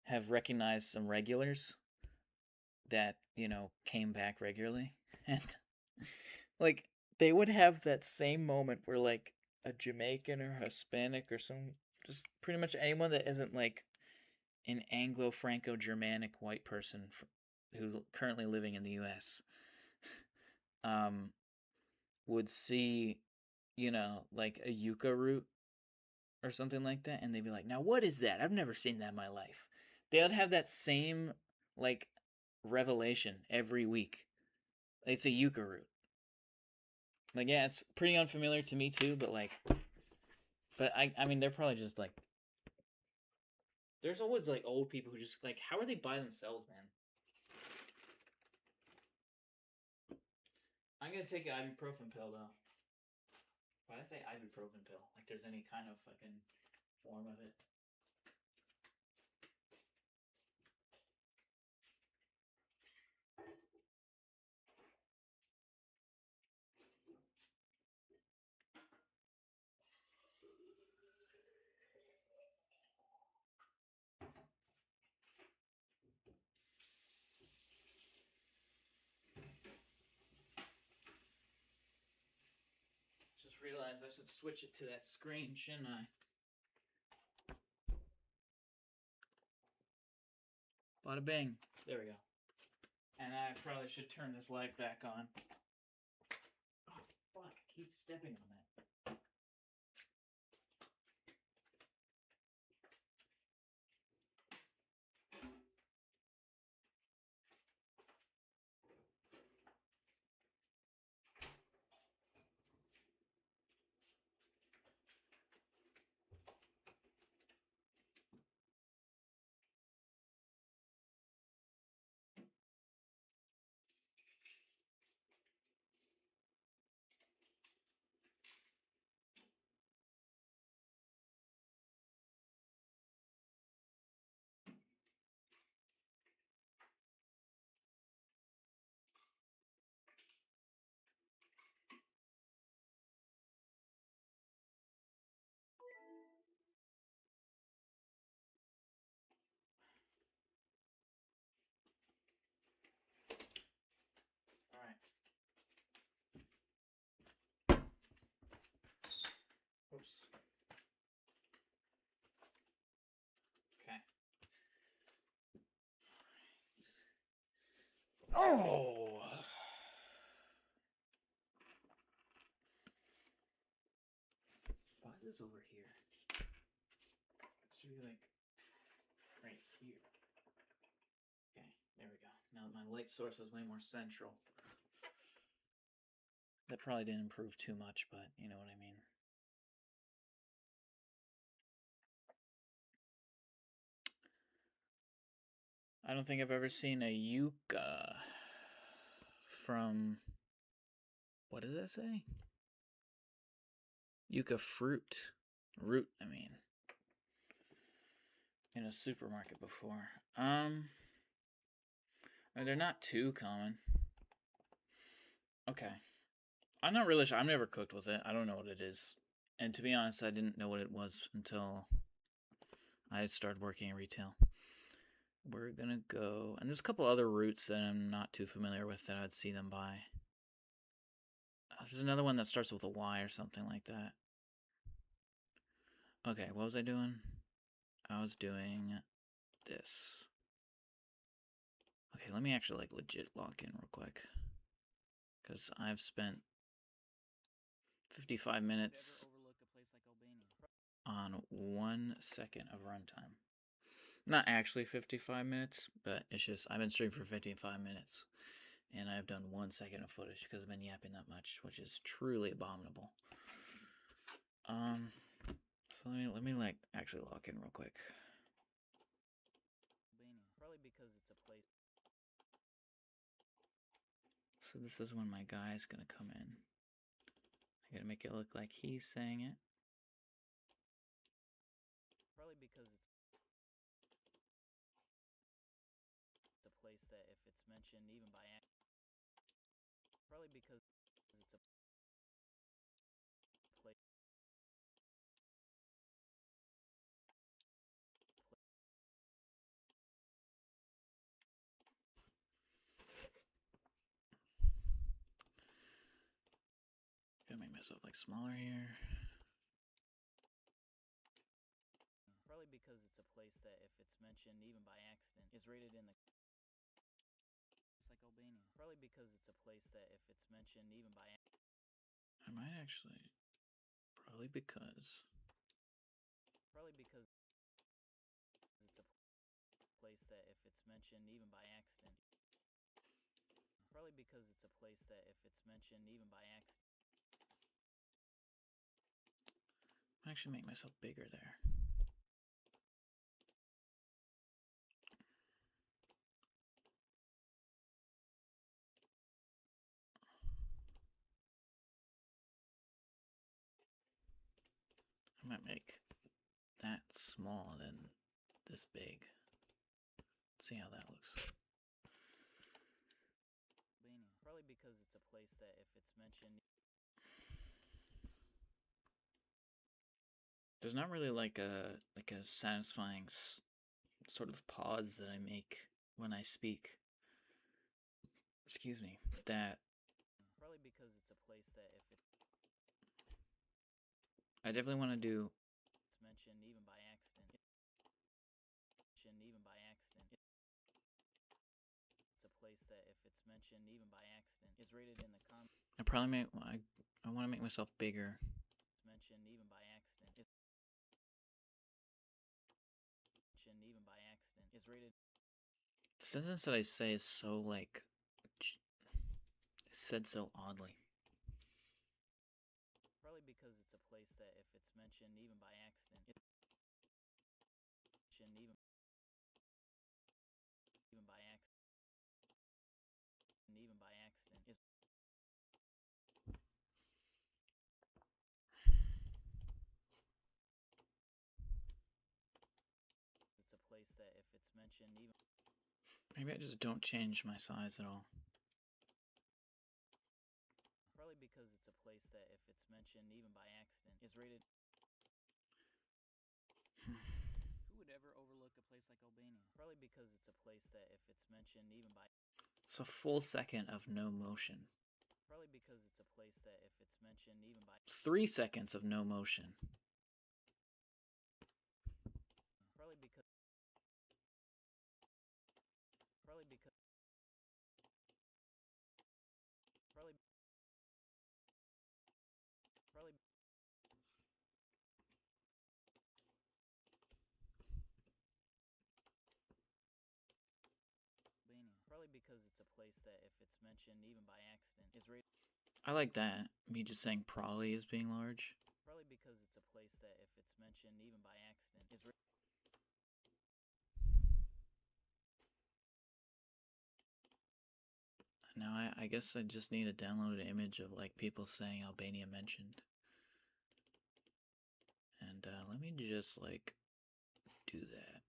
have recognized some regulars that came back regularly. And like they would have that same moment where like a Jamaican or Hispanic or some, just pretty much anyone that isn't like an Anglo-Franco-Germanic white person who's currently living in the U.S. um, would see, like a yucca root or something like that, and they'd be like, "Now what is that? I've never seen that in my life." They would have that same like revelation every week. It's a yucca root. Like, yeah, it's pretty unfamiliar to me too, but like, I mean, they're probably just like, there's always like old people who just like, how are they by themselves, man? I'm gonna take an ibuprofen pill though. Why did I say ibuprofen pill? Like there's any kind of fucking form of it. Just realized I should switch it to that screen, shouldn't I? Bada bing. There we go. And I probably should turn this light back on. Oh, fuck. I keep stepping on that. Alright. Oops. Okay. Oh! Why is this over here? It should be like right here. Okay, there we go. Now my light source is way more central. That probably didn't improve too much, but you know what I mean. I don't think I've ever seen a yucca from What does that say? Yucca fruit. Root, I mean. In a supermarket before. I mean, they're not too common. Okay. I'm not really sure. I've never cooked with it. I don't know what it is. And to be honest, I didn't know what it was until I started working in retail. We're gonna go, and there's a couple other roots that I'm not too familiar with that I'd see them buy. There's another one that starts with a Y or something like that. Okay, what was I doing? I was doing this. Okay, let me actually like legit lock in real quick, because I've spent 55 minutes on 1 second of runtime. Not actually 55 minutes, but it's just I've been streaming for 55 minutes, and I've done 1 second of footage because I've been yapping that much, which is truly abominable. So let me like actually lock in real quick. Probably because it's a place. So this is when my guy's gonna come in. I gotta make it look like he's saying it. Probably because it's a place that if it's mentioned even by accident. Probably because it's a place. Gotta make myself like smaller here. Probably because it's a place that if it's mentioned even by accident is rated in the. It's like Albania. Probably because it's a place that if it's mentioned even by accident. I might actually. Probably because. Probably because it's a place that if it's mentioned even by accident. Probably because it's a place that if it's mentioned even by accident. I actually make myself bigger there. I might make that small and then this big. Let's see how that looks. Probably because it's a place that if it's mentioned. There's not really like a satisfying sort of pause that I make when I speak. Excuse me. That. Probably because it's a place that if it. I definitely want to do. It's mentioned even by accident. Mentioned even by accident. It's a place that if it's mentioned even by accident is rated in the comments. I probably make. I want to make myself bigger. It's mentioned even by accident. Mentioned even by accident is rated. The sentence that I say is so like. It's said so oddly. Probably because it's a place that if it's mentioned even by accident. Mentioned even by accident. Even by accident is. It's a place that if it's mentioned even. Maybe I just don't change my size at all. Probably because it's a place that if it's mentioned even by accident is rated. Who would ever overlook a place like Albania? Probably because it's a place that if it's mentioned even by. It's a full second of no motion. Probably because it's a place that if it's mentioned even by. 3 seconds of no motion. Probably because. Probably because. Probably. Probably. Probably because it's a place that if it's mentioned even by accident is rated. I like that. Me just saying probably is being large. Probably because it's a place that if it's mentioned even by accident is rated. Now I I guess I just need to download an image of like people saying Albania mentioned. And let me just like do that.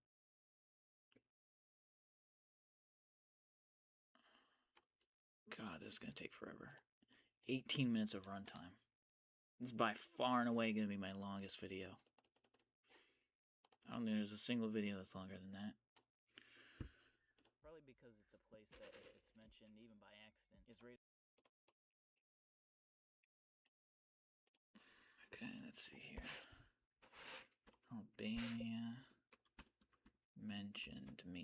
God, this is gonna take forever. 18 minutes of runtime. This is by far and away gonna be my longest video. I don't think there's a single video that's longer than that. Probably because it's a place that, if it's mentioned even by accident, is rated. Okay, let's see here. Albania mentioned meme.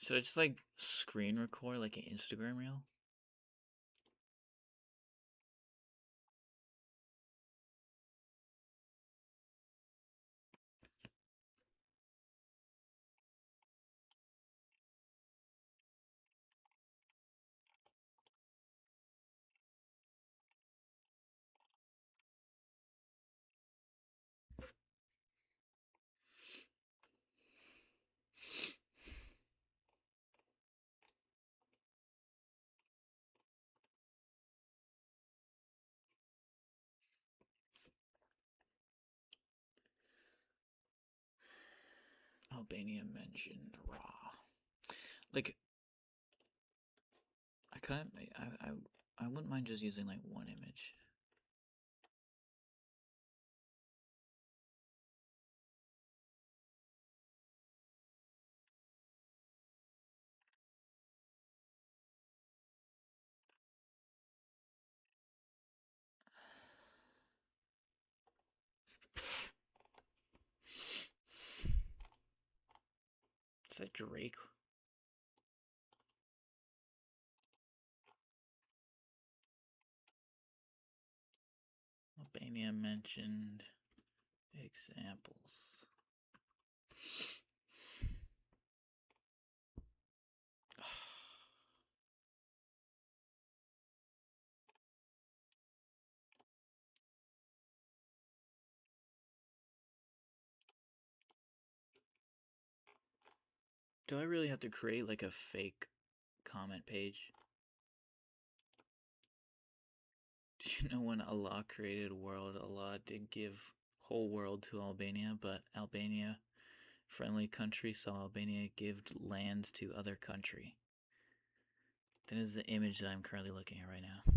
Should I just like screen record like an Instagram reel? Albania mentioned raw. Like, I couldn't. I wouldn't mind just using like one image. Is that Drake? Albania mentioned examples. Do I really have to create like a fake comment page? Do you know when Allah created world, Allah did give whole world to Albania, but Albania, friendly country, saw Albania give lands to other country. That is the image that I'm currently looking at right now.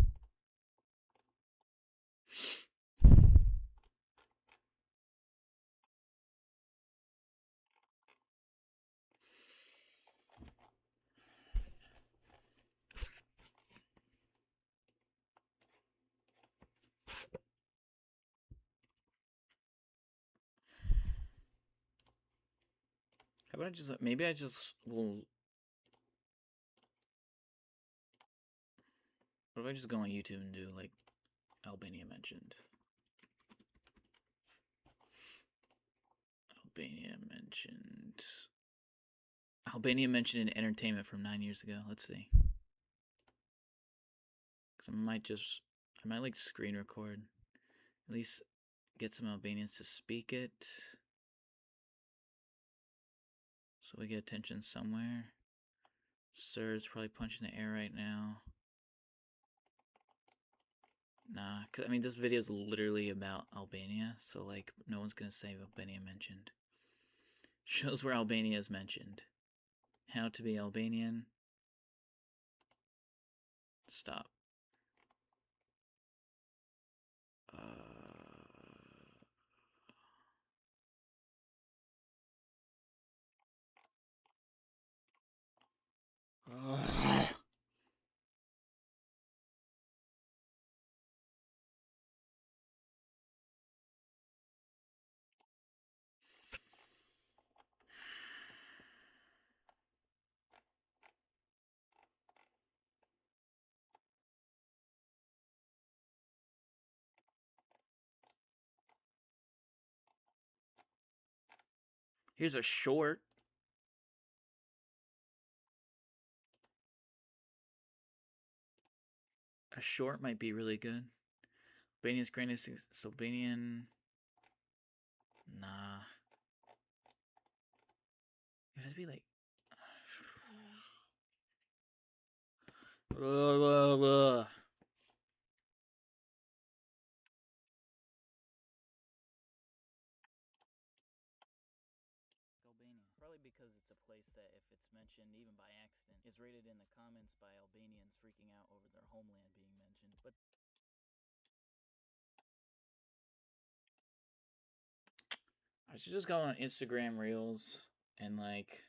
How about I just, maybe I just will, what if I just go on YouTube and do like Albania mentioned? Albania mentioned. Albania mentioned in entertainment from 9 years ago. Let's see. Cause I might like screen record. At least get some Albanians to speak it. So we get attention somewhere. Sir is probably punching the air right now. Nah, cause I mean this video is literally about Albania, so like no one's gonna say Albania mentioned. Shows where Albania is mentioned. How to be Albanian. Stop. Here's a short. short might be really good. Albanian's greatest is Albanian. Nah. It has to be like. Albania. Probably because it's a place that, if it's mentioned even by accident, is rated in the comments by Albanians freaking out over their homeland being mentioned. But I should just go on Instagram Reels and like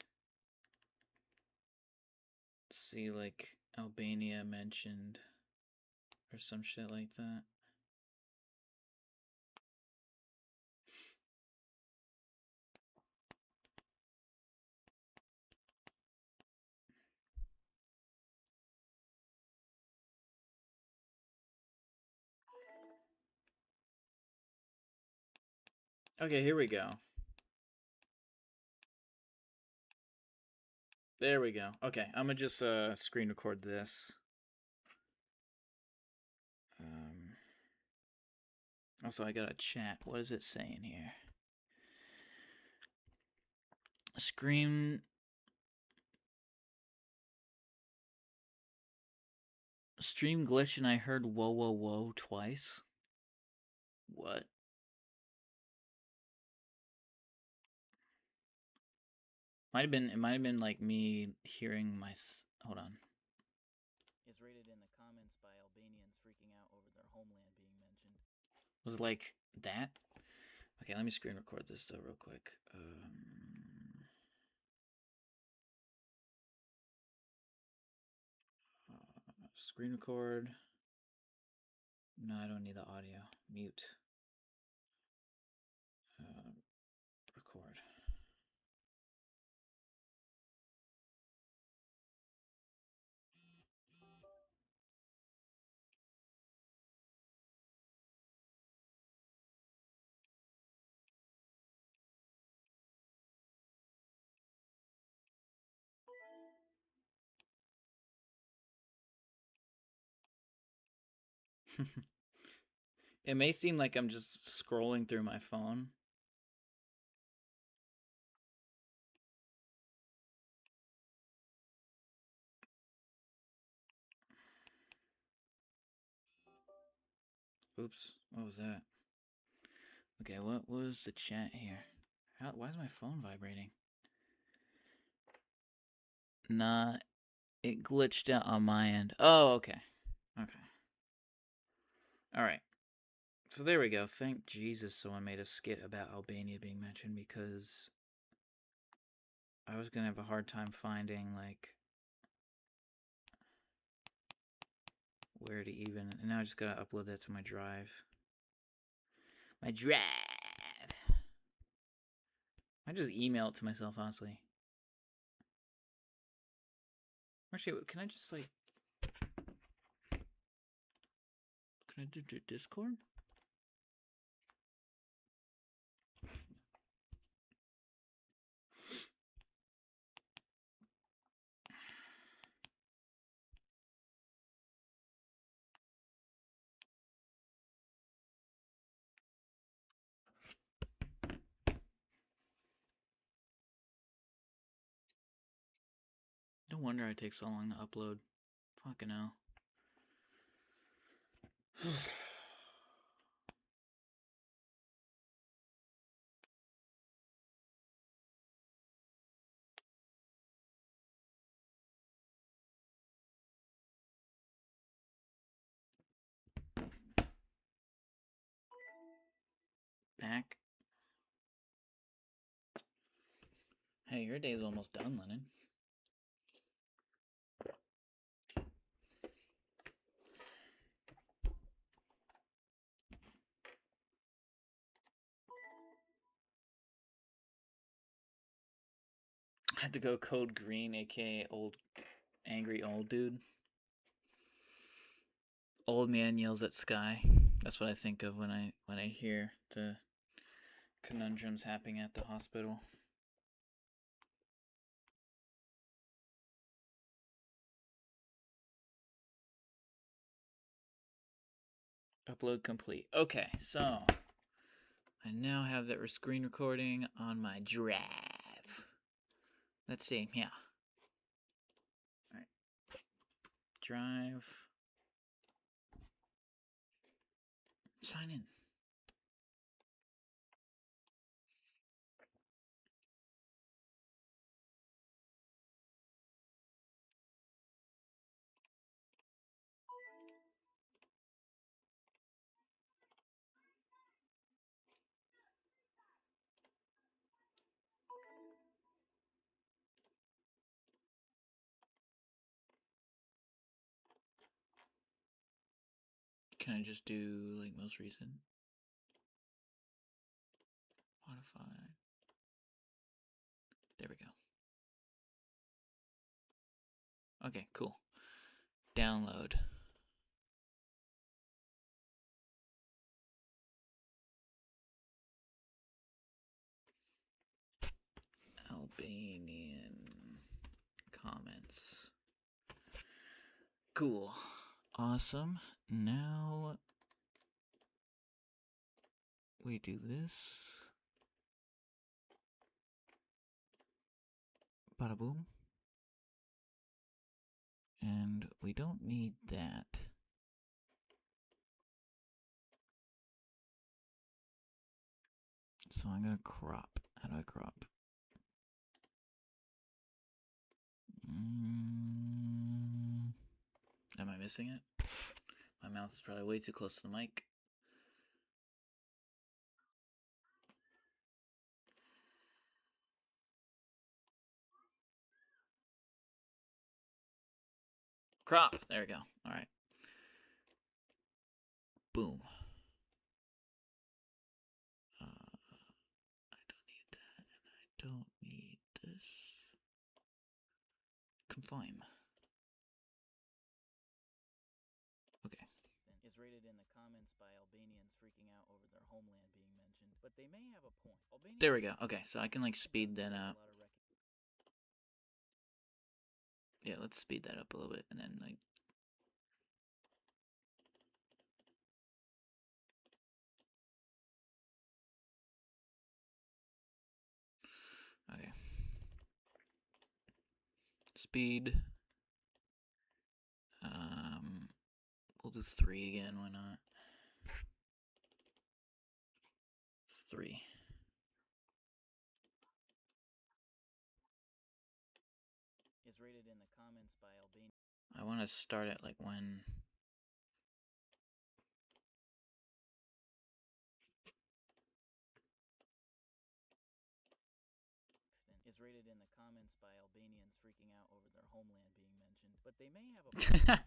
see like Albania mentioned or some shit like that. Okay, here we go. There we go. Okay, I'm gonna just screen record this. Also, I got a chat. What is it saying here? Stream glitch and I heard whoa whoa whoa twice. What? It might have been like me hearing my hold on. Is rated in the comments by Albanians freaking out over their homeland being mentioned. Was it like that? Okay, let me screen record this though real quick. Screen record. No, I don't need the audio. Mute. Record. It may seem like I'm just scrolling through my phone. Oops, what was that? Okay, what was the chat here? Why is my phone vibrating? Nah, it glitched out on my end. Oh, okay. Okay. Alright. So there we go. Thank Jesus someone made a skit about Albania being mentioned, because I was gonna have a hard time finding, like, where to even... And now I just gotta upload that to my drive. My drive! I just email it to myself, honestly. Actually, can I just, like... Can I do Discord? No wonder it takes so long to upload. Fucking hell. Back. Hey, your day's almost done, Lennon. I had to go code green, aka old angry old dude. Old man yells at sky. That's what I think of when I hear the conundrums happening at the hospital. Upload complete. Okay, so I now have that screen recording on my drive. Let's see, yeah. Alright. Drive. Sign in. Can I just do like most recent? Modify. There we go. Okay, cool. Download. Albanian comments. Cool. Awesome. Now we do this. Bada boom. And we don't need that. So I'm gonna crop. How do I crop? Am I missing it? My mouth is probably way too close to the mic. Crop. There we go. All right. Boom. I don't need that, and I don't need this. Confine. Okay. Is rated in the comments by Albanians freaking out over their homeland being mentioned, but they may have a point. There we go. Okay, so I can like speed that up. Yeah, let's speed that up a little bit, and then like. Okay. Speed. We'll do 3 again. Why not? 3. Is rated in the comments by Albania. I want to start at like when. Is rated in the comments by Albanians freaking out over their homeland being mentioned, but they may have a point.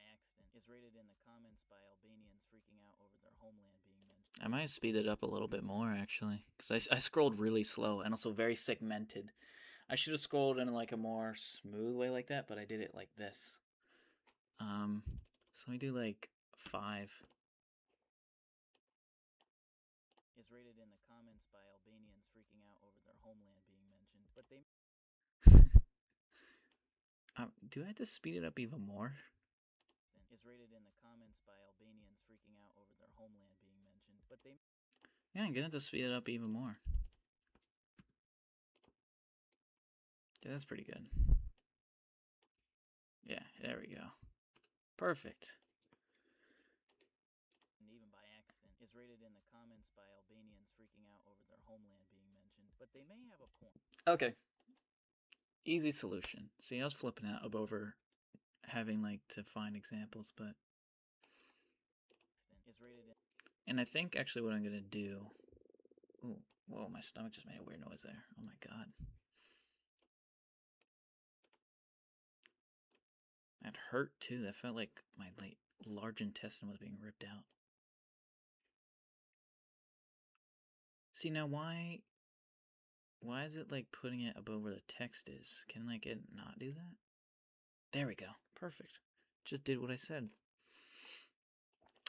Accident is rated in the comments by Albanians freaking out over their homeland being mentioned. I might speed it up a little bit more actually, because I scrolled really slow and also very segmented. I should have scrolled in like a more smooth way like that, but I did it like this. So let me do like 5. Is rated in the comments by Albanians freaking out over their homeland being mentioned, but they. Do I have to speed it up even more? Is rated in the comments by Albanians freaking out over their homeland being mentioned, but they. Yeah, I'm gonna have to speed it up even more. Yeah, that's pretty good. Yeah, there we go. Perfect. And even by accident, is rated in the comments by Albanians freaking out over their homeland being mentioned, but they may have a point. Okay. Easy solution. See, I was flipping out over having like to find examples, but. Is rated in. And I think actually what I'm gonna do. Ooh, whoa, my stomach just made a weird noise there. Oh my god. That hurt too. That felt like my like large intestine was being ripped out. See now why is it like putting it above where the text is? Can like it not do that? There we go. Perfect. Just did what I said.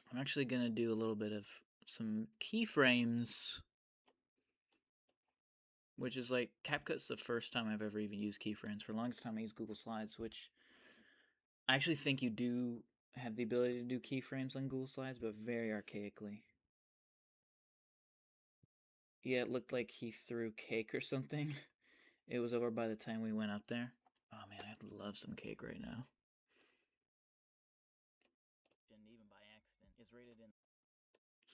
I'm actually gonna do a little bit of some keyframes, which is like CapCut's the first time I've ever even used keyframes. For the longest time I used Google Slides, which I actually think you do have the ability to do keyframes on Google Slides, but very archaically. Yeah, it looked like he threw cake or something. It was over by the time we went up there. Oh man, I'd love some cake right now. Even by accident, is rated in.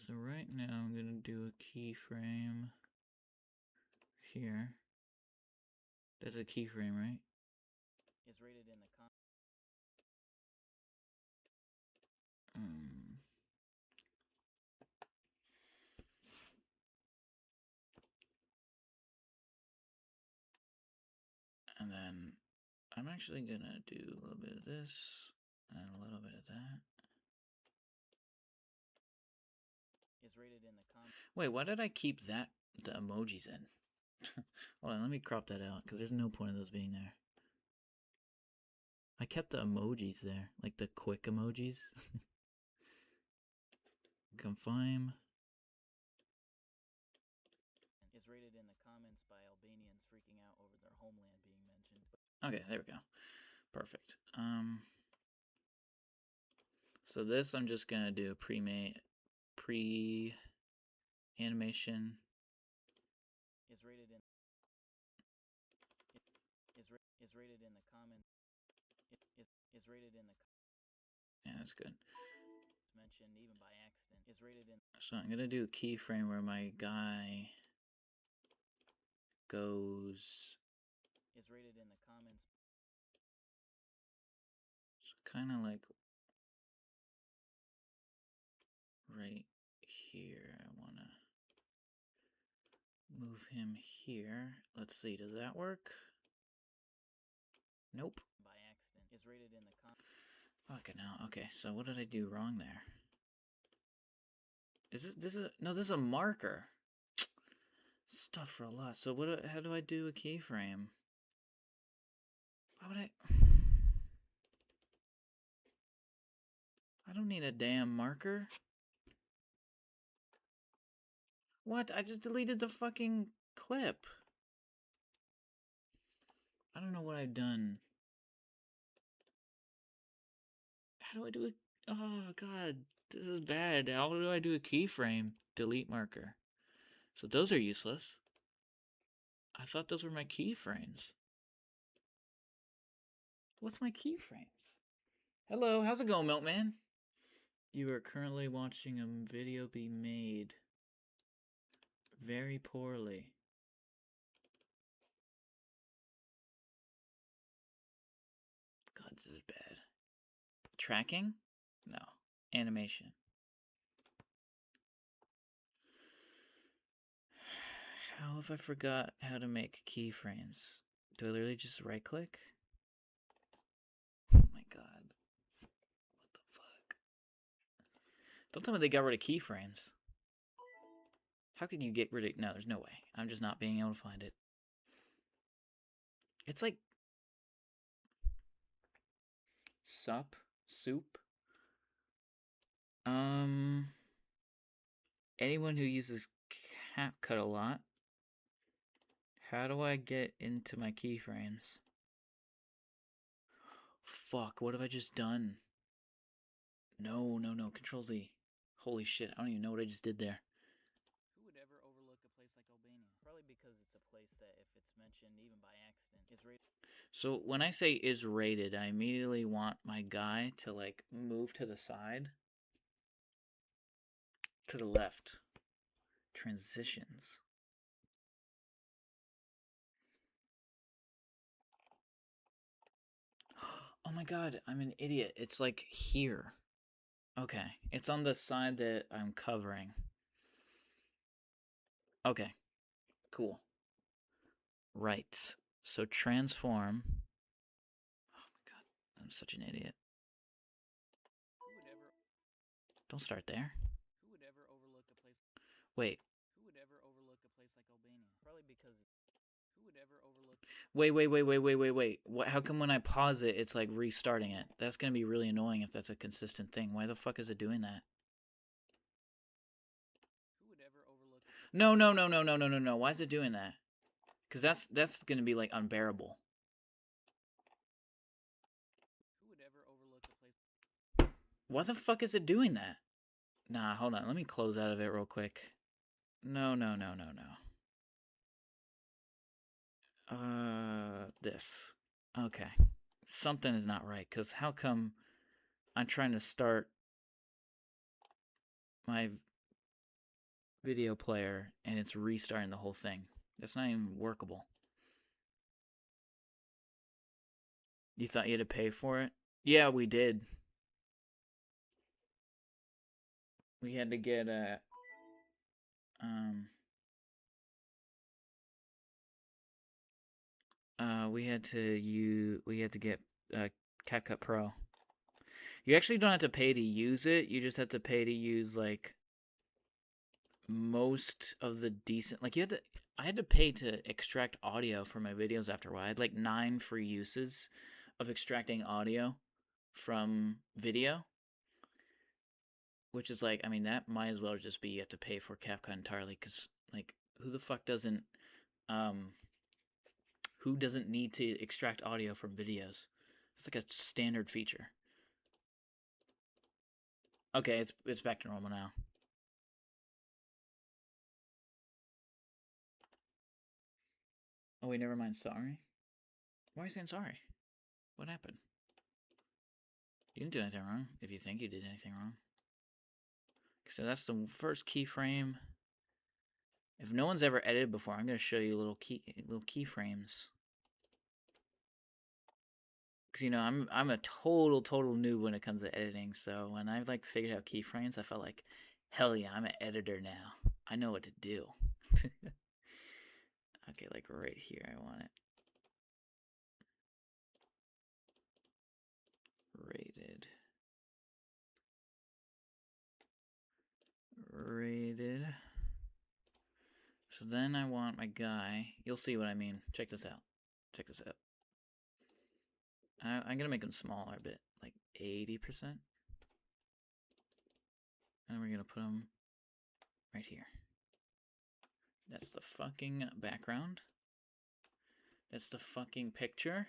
So right now I'm gonna do a keyframe here. That's a keyframe, right? Is rated in the And then I'm actually gonna do a little bit of this and a little bit of that. Is rated in the Wait, why did I keep the emojis in? Hold on, let me crop that out because there's no point of those being there. I kept the emojis there, like the quick emojis. Confine. Is rated in the comments by Albanians freaking out over their homeland being mentioned. Okay, there we go. Perfect. So this I'm just gonna do a pre-animation. Is rated in. Is rated in the comments. Is rated in the. Yeah, that's good. Mentioned even by accident. Is rated in. So I'm gonna do a keyframe where my guy goes. Is rated in the comments. So kind of like right here. I want to move him here. Let's see, does that work? Nope. By accident. Is rated in the Fucking hell. Okay, so what did I do wrong there? Is this no, this is a marker. Stuff for a lot. So how do I do a keyframe? Why would I don't need a damn marker. What? I just deleted the fucking clip. I don't know what I've done. How do I do it? Oh god, this is bad. How do I do a keyframe? Delete marker. So those are useless. I thought those were my keyframes. What's my keyframes? Hello, how's it going, Milkman? You are currently watching a video be made very poorly. God, this is bad. Tracking? No. Animation. How have I forgot how to make keyframes? Do I literally just right click? Oh my god. What the fuck? Don't tell me they got rid of keyframes. How can you get rid of... No, there's no way. I'm just not being able to find it. It's like... Soup? Anyone who uses CapCut a lot, how do I get into my keyframes? Fuck, what have I just done? No, Control Z. Holy shit, I don't even know what I just did there. Who would ever overlook a place like Albania? Probably because it's a place that, if it's mentioned even by accident, is rated. So when I say is rated, I immediately want my guy to like move to the side. To the left. Transitions. Oh my god, I'm an idiot. It's like here. Okay, it's on the side that I'm covering. Okay, cool. Right. So transform. Oh my god, I'm such an idiot. Don't start there. Who would ever overlook a place? Wait. Who would ever overlook a place like Albania? Probably because. Who would ever overlook? Wait. What? How come when I pause it, it's like restarting it? That's gonna be really annoying if that's a consistent thing. Why the fuck is it doing that? Who would ever overlook? No. Why is it doing that? Because that's gonna be like unbearable. Who would ever overlook? Why the fuck is it doing that? Nah, hold on. Let me close out of it real quick. No. This. Okay. Something is not right, because how come I'm trying to start my video player and it's restarting the whole thing? That's not even workable. You thought you had to pay for it? Yeah, we did. We had to get a we had to get CapCut Pro. You actually don't have to pay to use it. You just have to pay to use like most of the decent, like I had to pay to extract audio for my videos after a while. I had like 9 free uses of extracting audio from video, which is like, I mean, that might as well just be you have to pay for CapCut entirely, because like who the fuck doesn't who doesn't need to extract audio from videos? It's like a standard feature. Okay, it's back to normal now. Oh wait, never mind. Sorry. Why are you saying sorry? What happened? You didn't do anything wrong. If you think you did anything wrong. So that's the first keyframe. If no one's ever edited before, I'm gonna show you little keyframes. Cause you know I'm a total noob when it comes to editing. So when I like figured out keyframes, I felt like, hell yeah, I'm an editor now. I know what to do. Okay, like right here, I want it. Rated. So then I want my guy. You'll see what I mean. Check this out. I'm gonna make him smaller a bit, like 80%. And we're gonna put him right here. That's the fucking background. That's the fucking picture.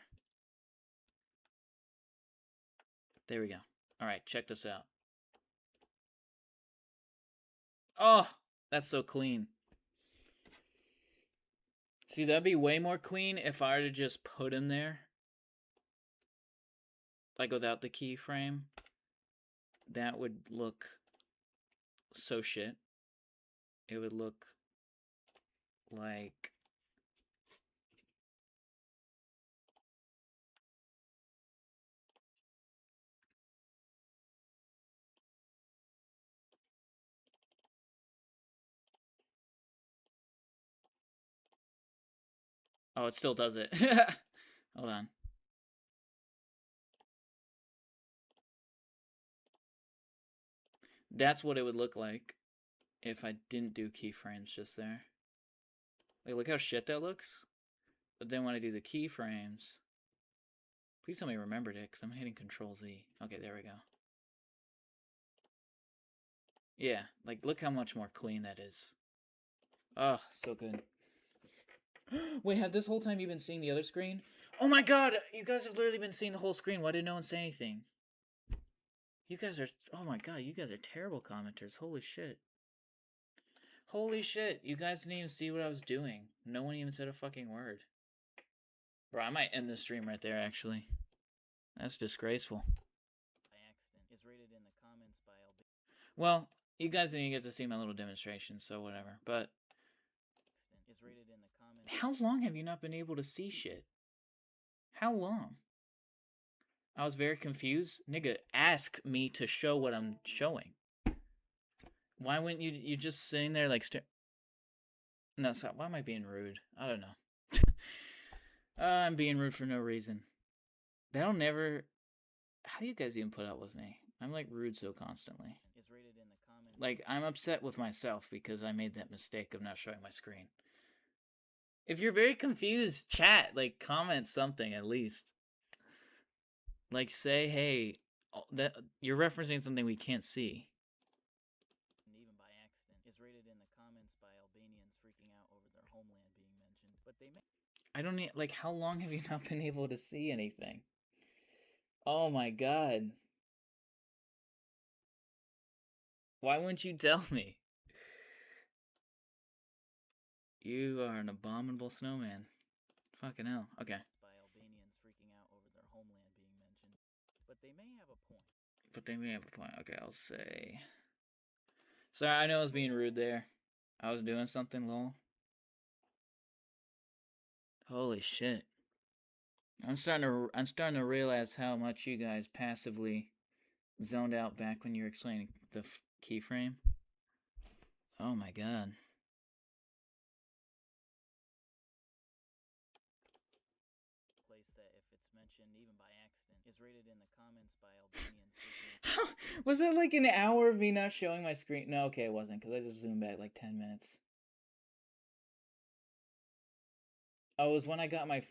There we go. Alright, check this out. Oh, that's so clean. See, that'd be way more clean if I were to just put him there. Like without the keyframe. That would look so shit. It would look like... Oh, it still does it. Hold on. That's what it would look like if I didn't do keyframes just there. Like, look how shit that looks. But then when I do the keyframes... Please tell me I remembered it, because I'm hitting Control-Z. Okay, there we go. Yeah, like, look how much more clean that is. Oh, so good. Wait, have this whole time you been seeing the other screen? Oh my god! You guys have literally been seeing the whole screen. Why did no one say anything? You guys are... Oh my god, you guys are terrible commenters. Holy shit. Holy shit, you guys didn't even see what I was doing. No one even said a fucking word. Bro, I might end the stream right there, actually. That's disgraceful. By accident is rated in the comments by Well, you guys didn't get to see my little demonstration, so whatever. But is rated in the comments. how long have you not been able to see shit? How long? I was very confused. Nigga, ask me to show what I'm showing. Why wouldn't you just sitting there like No, stop. Why am I being rude? I don't know. I'm being rude for no reason. That'll never... How do you guys even put up with me? I'm like rude so constantly. Is rated in the comments. Like, I'm upset with myself because I made that mistake of not showing my screen. If you're very confused, chat, like, comment something at least. Like, say, hey, that you're referencing something we can't see. And even by accident is rated in the comments by Albanians freaking out over their homeland being mentioned. But they may... I don't need, like, how long have you not been able to see anything? Oh my god. Why wouldn't you tell me? You are an abominable snowman. Fucking hell. Okay. By Albanians freaking out over their homeland being mentioned, but they may have a point. But they may have a point. Okay, I'll say. Sorry, I know I was being rude there. I was doing something, lol. Holy shit. I'm starting to realize how much you guys passively zoned out back when you were explaining the keyframe. Oh my god. Place that, if it's mentioned even by accident, is rated in the comments by Albanians freaking out. Was that like an hour of me not showing my screen? No, okay, it wasn't, because I just zoomed back like 10 minutes. Oh, it was when I got my...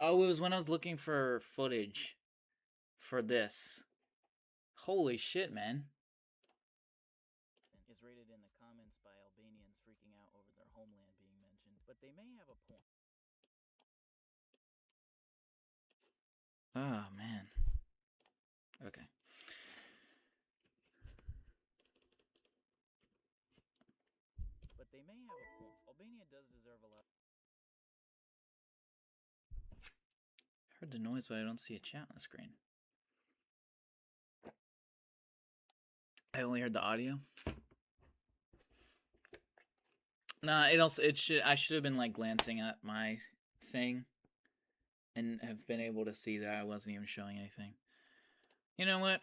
Oh, it was when I was looking for footage for this. Holy shit, man. Is rated in the comments by Albanians freaking out over their homeland being mentioned, but they may have a point. Oh, man. Okay. But they may have a point. Albania does deserve a lot. I heard the noise, but I don't see a chat on the screen. I only heard the audio. Nah, I should have been like glancing at my thing and have been able to see that I wasn't even showing anything. You know what?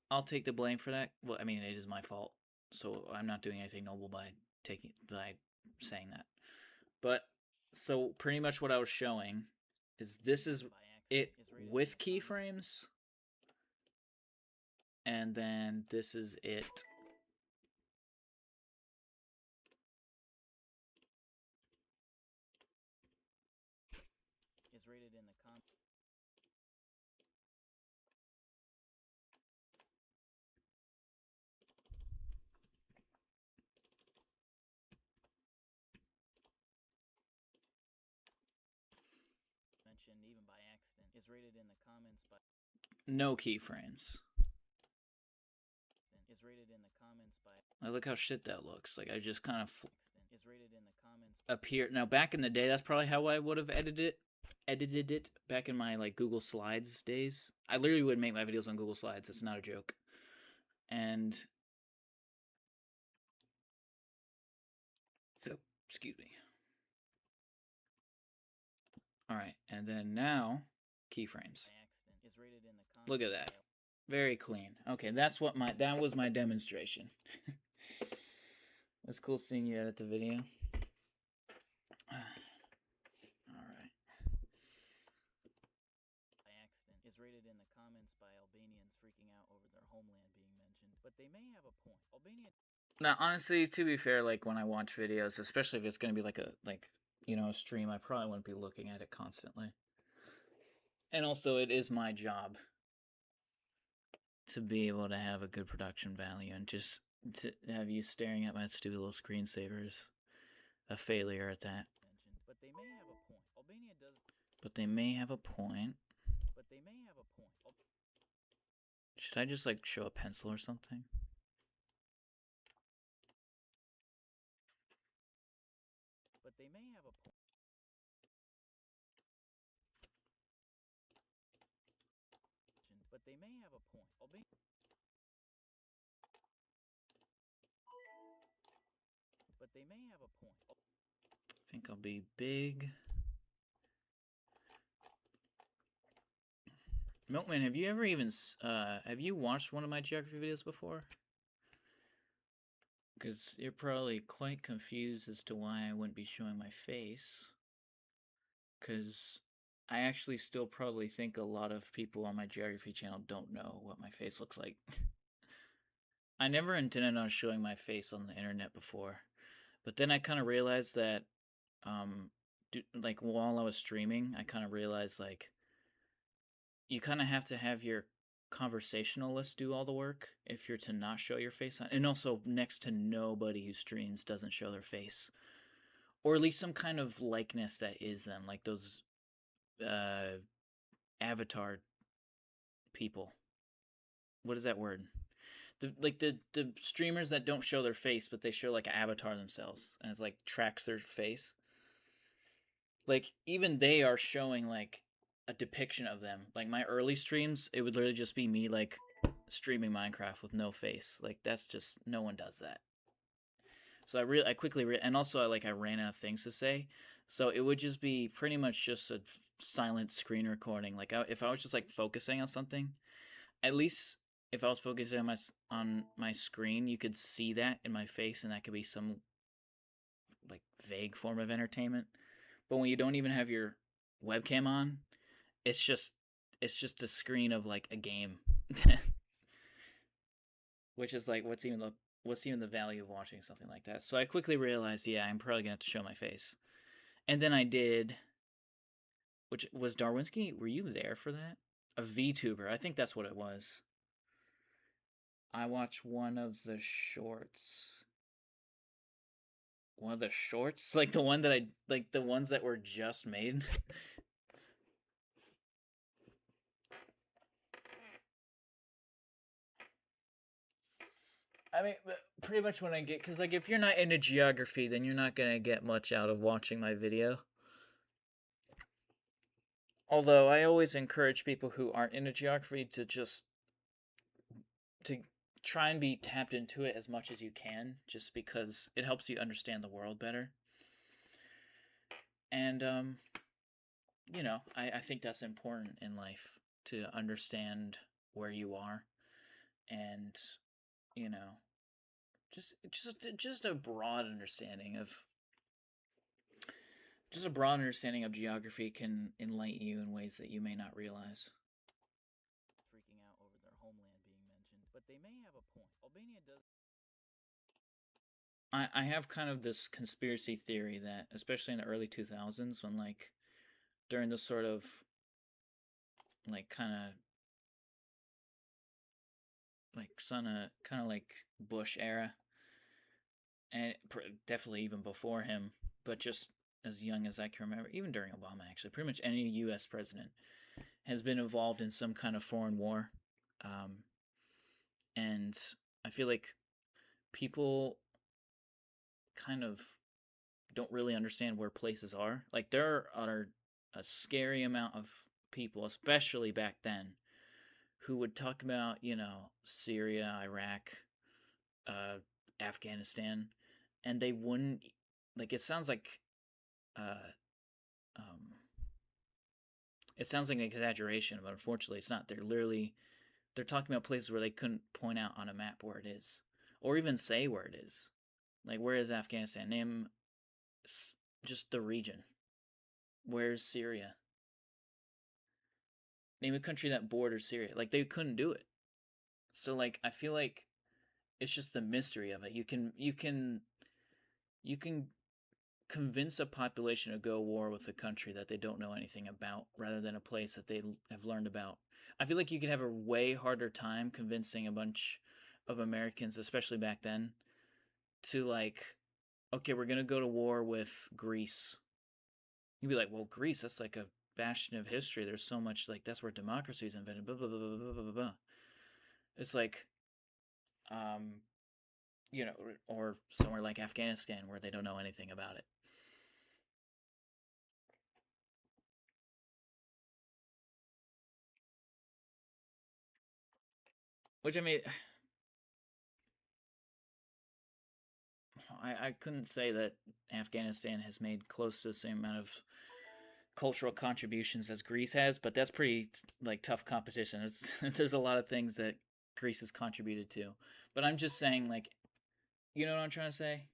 I'll take the blame for that. Well, I mean, it is my fault, so I'm not doing anything noble by saying that. But so pretty much what I was showing is this is it with keyframes, and then this is it. Is rated in the comments. Mentioned even by accident. Is rated in the comments by. No keyframes. Is rated in the comments by. Look how shit that looks. Like I just kind of is rated in the comments. Appear now. Back in the day, that's probably how I would have edited it back in my like Google Slides days. I literally would make my videos on Google Slides. It's not a joke. And excuse me. All right, and then now keyframes. Look at that. Very clean. Okay, that was my demonstration. It's cool seeing you edit the video. Alright. By accident is rated in the comments by Albanians freaking out over their homeland being mentioned, but they may have a point. Albania. Now, honestly, to be fair, like when I watch videos, especially if it's gonna be like a stream, I probably wouldn't be looking at it constantly. And also, it is my job to be able to have a good production value, and just to have you staring at my stupid little screensavers, a failure at that. But they may have a point. Albania does. But they may have a point. But they may have a point. Should I just like show a pencil or something? But they may have a point. But they may have a point. But they may have a point. I think I'll be big. Milkman, have you ever even have you watched one of my geography videos before? Because you're probably quite confused as to why I wouldn't be showing my face. Because I actually still probably think a lot of people on my geography channel don't know what my face looks like. I never intended on showing my face on the internet before. But then I kind of realized that, like, while I was streaming, I kind of realized, like, you kind of have to have your conversationalist do all the work if you're to not show your face on. And also, next to nobody who streams doesn't show their face. Or at least some kind of likeness that is them, like those avatar people. What is that word? the streamers that don't show their face, but they show like an avatar themselves, and it's like tracks their face. Like even they are showing like a depiction of them. Like my early streams, it would literally just be me like streaming Minecraft with no face. Like that's just no one does that. So I quickly and also I ran out of things to say, so it would just be pretty much just a silent screen recording. Like if I was just like focusing on something, at least if I was focusing on my screen, you could see that in my face, and that could be some like vague form of entertainment. But when you don't even have your webcam on, it's just a screen of like a game, which is like what's even the value of watching something like that? So I quickly realized, yeah, I'm probably gonna have to show my face, and then I did. Which was Darwinski? Were you there for that? A VTuber, I think that's what it was. I watched one of the shorts. One of the shorts, like the one that I like, the ones that were just made. I mean, pretty much when I get, because like if you're not into geography, then you're not gonna get much out of watching my video. Although I always encourage people who aren't into geography to just to try and be tapped into it as much as you can, just because it helps you understand the world better. And I think that's important in life, to understand where you are, and you know, just a broad understanding of geography can enlighten you in ways that you may not realize. Freaking out over their homeland being mentioned, but they may have a point. Albania does. I have kind of this conspiracy theory that, especially in the early 2000s, when like during the sort of like kind of like Bush era, and definitely even before him, but just as young as I can remember, even during Obama, actually, pretty much any U.S. president has been involved in some kind of foreign war, and I feel like people kind of don't really understand where places are. Like there are a scary amount of people, especially back then, who would talk about Syria, Iraq, uh, Afghanistan, and they wouldn't like. Uh, um, it sounds like an exaggeration, but unfortunately, it's not. They're talking about places where they couldn't point out on a map where it is, or even say where it is. Like, where is Afghanistan? Name just the region. Where's Syria? Name a country that borders Syria. Like, they couldn't do it. So like, I feel like it's just the mystery of it. You can convince a population to go war with a country that they don't know anything about, rather than a place that they have learned about. I feel like you could have a way harder time convincing a bunch of Americans, especially back then, to like, okay, we're gonna go to war with Greece. You'd be like, well, Greece, that's like a bastion of history. There's so much, like, that's where democracy is invented. Blah blah blah blah blah blah blah. It's like, um, or somewhere like Afghanistan where they don't know anything about it. Which I mean, I couldn't say that Afghanistan has made close to the same amount of cultural contributions as Greece has, but that's pretty like tough competition. There's a lot of things that Greece has contributed to, but I'm just saying, like, you know what I'm trying to say?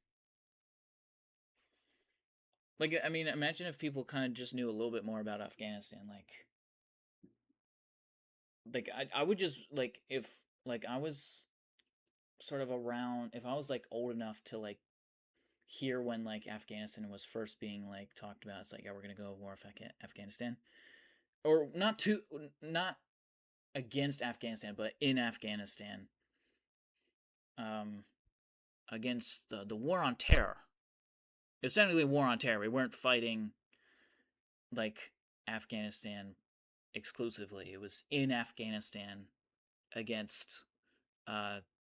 Like, I mean, imagine if people kind of just knew a little bit more about Afghanistan. Like I would just like, if like I was sort of around, if I was like old enough to like hear when like Afghanistan was first being like talked about. It's like, yeah, we're gonna go war with Afghanistan, or not against Afghanistan, but in Afghanistan, um, against the war on terror. It's technically a war on terror. We weren't fighting like Afghanistan exclusively. It was in Afghanistan against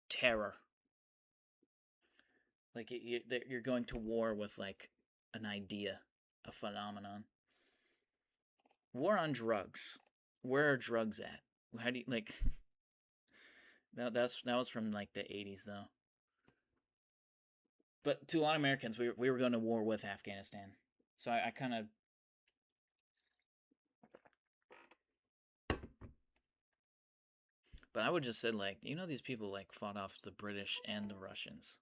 terror. Like you're going to war with like an idea, a phenomenon. War on drugs. Where are drugs at? How do you like? that was from like the 80s though. But to a lot of Americans, we were going to war with Afghanistan. So I kind of. But I would just say, like, these people, like, fought off the British and the Russians,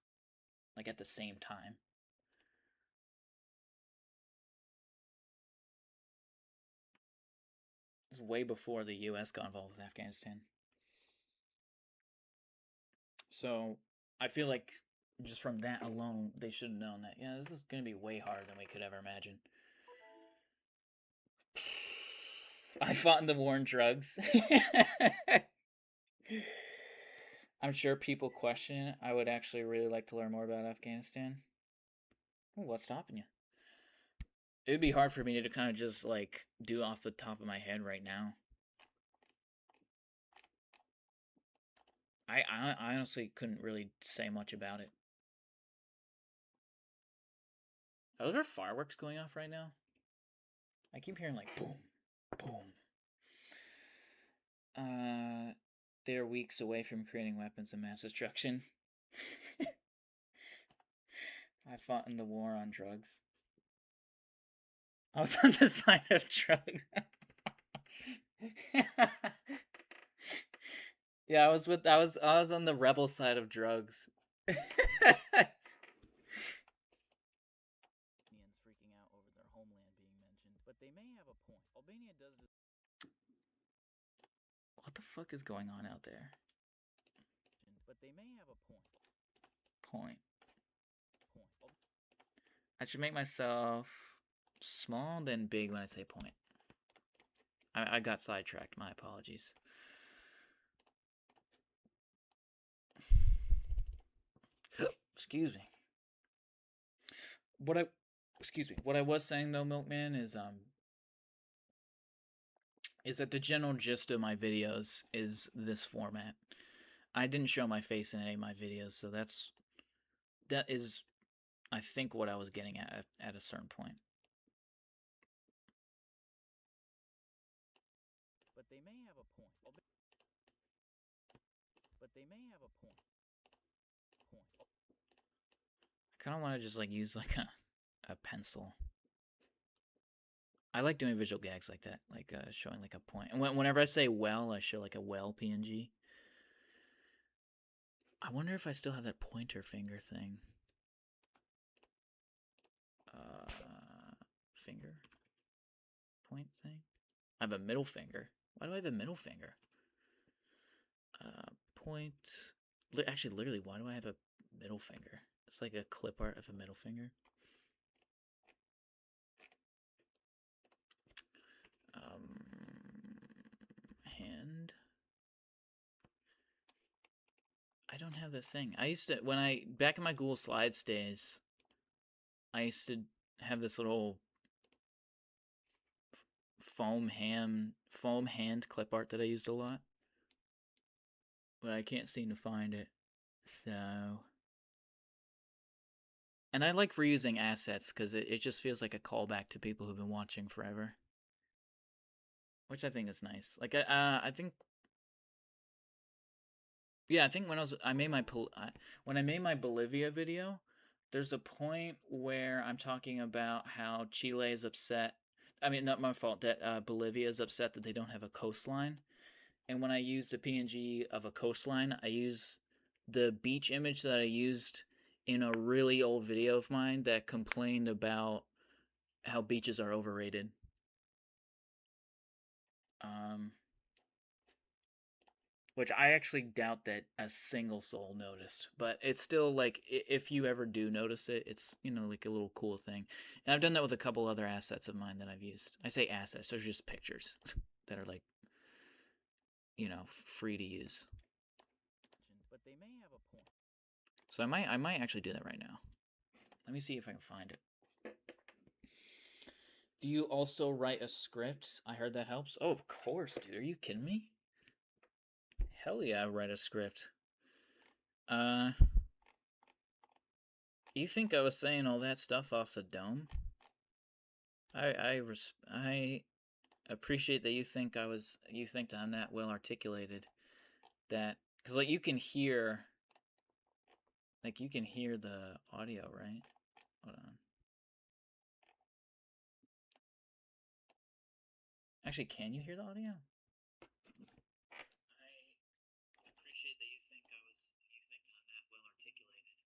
like, at the same time. This is way before the U.S. got involved with Afghanistan. So I feel like just from that alone, they should have known that, yeah, this is going to be way harder than we could ever imagine. I fought in the war on drugs. I'm sure people question it. I would actually really like to learn more about Afghanistan. Ooh, what's stopping you? It would be hard for me to kind of just like do off the top of my head right now. I honestly couldn't really say much about it. Are there fireworks going off right now? I keep hearing like boom, boom. They're weeks away from creating weapons of mass destruction. I fought in the war on drugs. I was on the side of drugs. Yeah, I was on the rebel side of drugs. Freaking out over their homeland being mentioned, but they may have a point. Albania does this. What the fuck is going on out there? But they may have a point. Point. I should make myself small, then big when I say point. I got sidetracked. My apologies. Excuse me. What I was saying though, Milkman, is that the general gist of my videos is this format. I didn't show my face in any of my videos, so that is, I think, what I was getting at a certain point. But they may have a point. But they may have a point. I kind of want to just like use like a pencil. I like doing visual gags like that, like showing like a point. And whenever I say well, I show like a well PNG. I wonder if I still have that pointer finger thing. Finger point thing. I have a middle finger. Why do I have a middle finger? Point. Actually, literally, why do I have a middle finger? It's like a clip art of a middle finger. Hand. I don't have the thing. I used to, back in my Google Slides days, I used to have this little foam hand clip art that I used a lot. But I can't seem to find it. So. And I like reusing assets because it just feels like a callback to people who've been watching forever. Which I think is nice. Like, I think. Yeah, I think when I made my Bolivia video, there's a point where I'm talking about how Chile is upset. I mean, not my fault that Bolivia is upset that they don't have a coastline. And when I used a PNG of a coastline, I use the beach image that I used in a really old video of mine that complained about how beaches are overrated. Which I actually doubt that a single soul noticed, but it's still like, if you ever do notice it, it's, like a little cool thing. And I've done that with a couple other assets of mine that I've used. I say assets, they're just pictures that are like, free to use. But they may have a point. So I might actually do that right now. Let me see if I can find it. Do you also write a script? I heard that helps. Oh, of course, dude. Are you kidding me? Hell yeah, I write a script. Uh, you think I was saying all that stuff off the dome? I appreciate that you think I'm that well articulated. That because like you can hear the audio, right? Hold on. Actually, can you hear the audio? I appreciate that you think I'm that well articulated.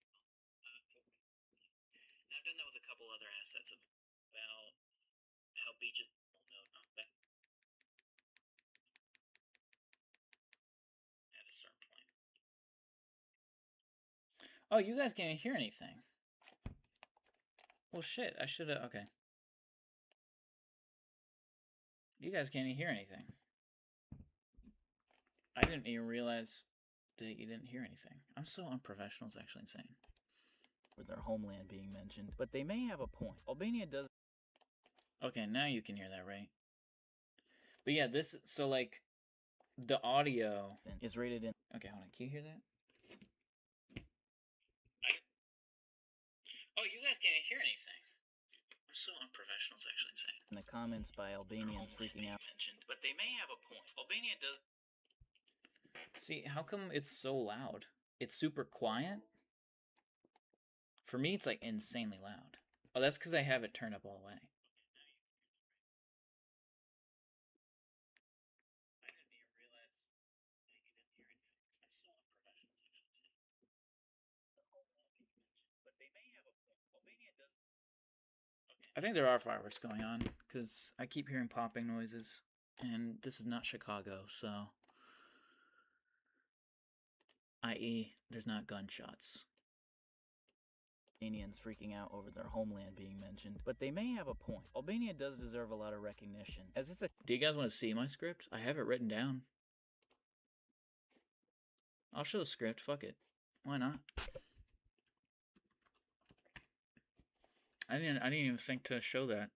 Cool. And I've done that with a couple other assets about how beaches. No, not that. At a certain point. Oh, you guys can't hear anything. Well, shit. I should have. Okay. You guys can't hear anything. I didn't even realize that you didn't hear anything. I'm so unprofessional. It's actually insane. With their homeland being mentioned, but they may have a point. Albania does. Okay, now you can hear that, right? But yeah, this. So like, the audio is rated in. Okay, hold on. Can you hear that? Oh, you guys can't hear anything. I'm so unprofessional. It's actually insane. In the comments by Albanians freaking out. Mentioned, but they may have a point. Albania does. See, how come it's so loud? It's super quiet. For me, it's like insanely loud. Oh, that's because I have it turned up all the way. I didn't even realize that you didn't hear anything. I'm so unprofessional. But they may have a point. Albania does. I think there are fireworks going on because I keep hearing popping noises, and this is not Chicago, so i.e., there's not gunshots. Albanians freaking out over their homeland being mentioned, but they may have a point. Albania does deserve a lot of recognition, as it's a. Do you guys want to see my script? I have it written down. I'll show the script. Fuck it. Why not? I didn't even think to show that.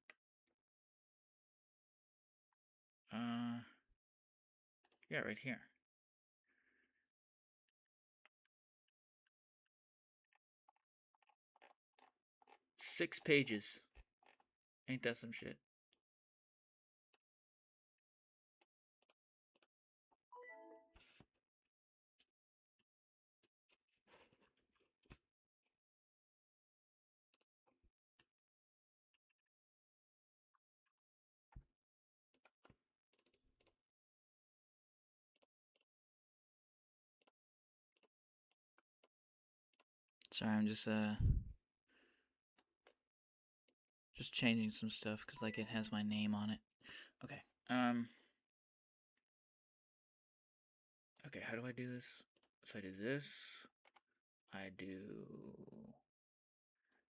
Yeah, right here. Six pages. Ain't that some shit? Sorry, I'm just changing some stuff because like it has my name on it. Okay. Okay, how do I do this? So I do this. I do.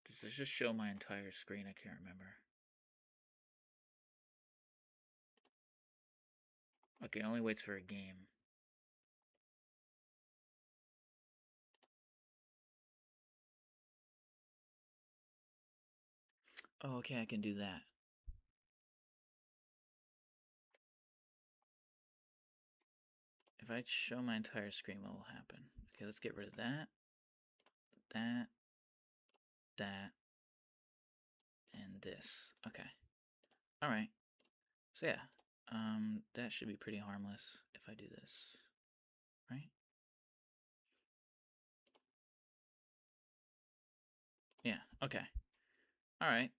Does this just show my entire screen? I can't remember. Okay, it only waits for a game. Oh, okay, I can do that. If I show my entire screen, what will happen? Okay, let's get rid of that, that, and this. Okay. Alright. So yeah, that should be pretty harmless if I do this, right? Yeah, okay. Alright.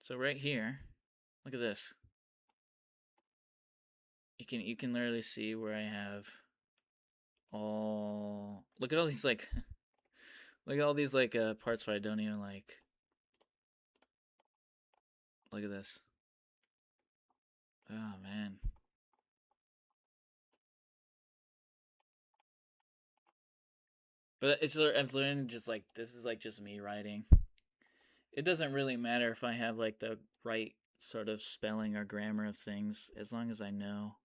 So right here, look at this. You can literally see where I have all. Look at all these like look at all these like parts where I don't even like. Look at this. Oh man. But it's literally just like this is like just me writing. It doesn't really matter if I have like the right sort of spelling or grammar of things as long as I know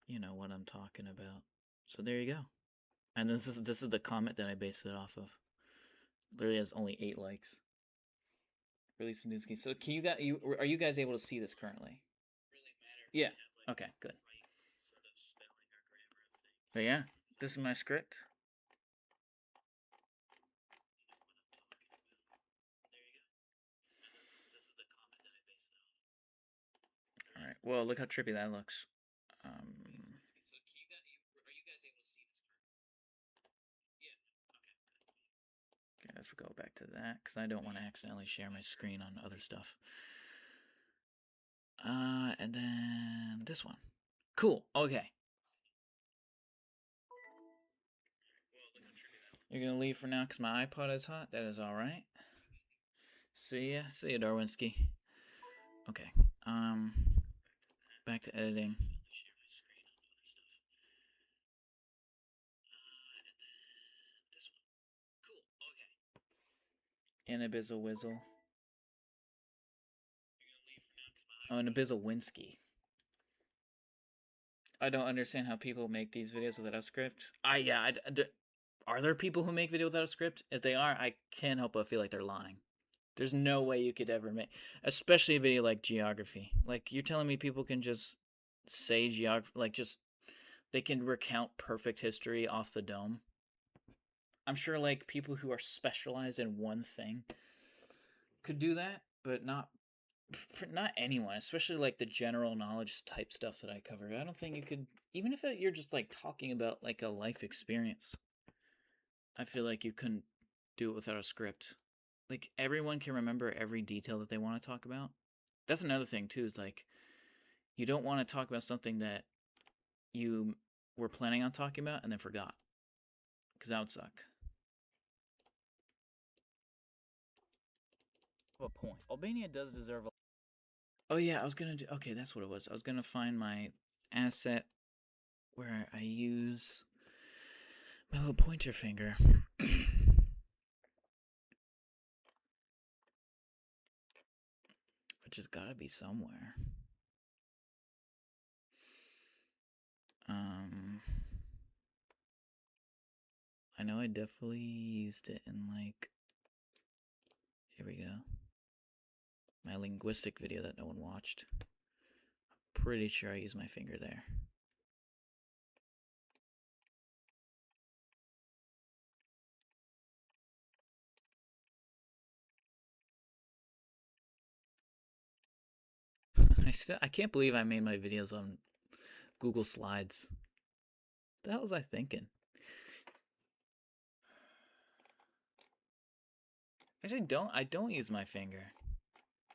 you know what I'm talking about. So there you go. And this is the comment that I based it off of. Literally has only 8 likes. Really Snooski. So can are you guys able to see this currently? Yeah. Okay, good. But yeah, this is my script. All right. Well, look how trippy that looks. Okay, let's go back to that because I don't want to accidentally share my screen on other stuff. And then this one. Cool. Okay. You're gonna leave for now because my iPod is hot. That is all right. See ya, Darwinski. Okay. Back to editing. And a bizzle whizzle. Oh, and a bizzle Winsky. I don't understand how people make these videos without a script. Are there people who make video without a script? If they are, I can't help but feel like they're lying. There's no way you could ever make, especially a video like geography. Like you're telling me people can just say geography, like just they can recount perfect history off the dome. I'm sure like people who are specialized in one thing could do that, but not anyone, especially like the general knowledge type stuff that I cover. I don't think you could, even if you're just like talking about like a life experience. I feel like you couldn't do it without a script. Like everyone can remember every detail that they want to talk about. That's another thing too. Is like you don't want to talk about something that you were planning on talking about and then forgot, because that would suck. A point. Albania does deserve a. Oh yeah, I was gonna do. Okay, that's what it was. I was gonna find my asset where I use my little pointer finger. Which has gotta be somewhere. I know I definitely used it in like, here we go, my linguistic video that no one watched. I'm pretty sure I used my finger there. I can't believe I made my videos on Google Slides. What the hell was I thinking? Actually, I don't use my finger.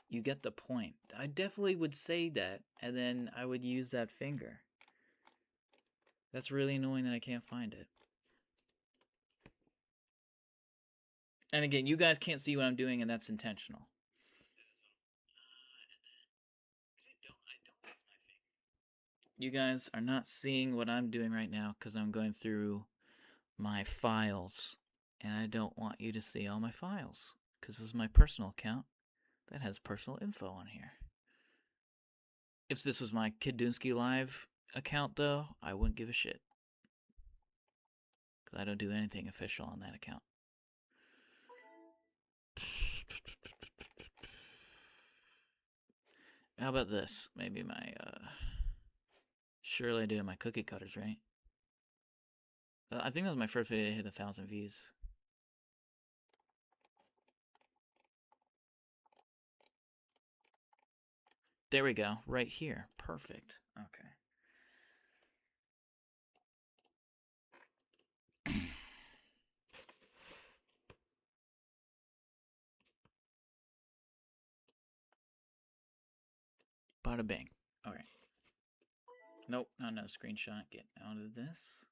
You get the point. I definitely would say that, and then I would use that finger. That's really annoying that I can't find it. And again, you guys can't see what I'm doing, and that's intentional. You guys are not seeing what I'm doing right now because I'm going through my files, and I don't want you to see all my files because this is my personal account that has personal info on here. If this was my Kiddunsky Live account, though, I wouldn't give a shit because I don't do anything official on that account. How about this? Maybe my, surely I did my cookie cutters, right? I think that was my first video to hit 1,000 views. There we go, right here. Perfect. Okay. Bada bing. Okay. Nope, not no screenshot. Get out of this.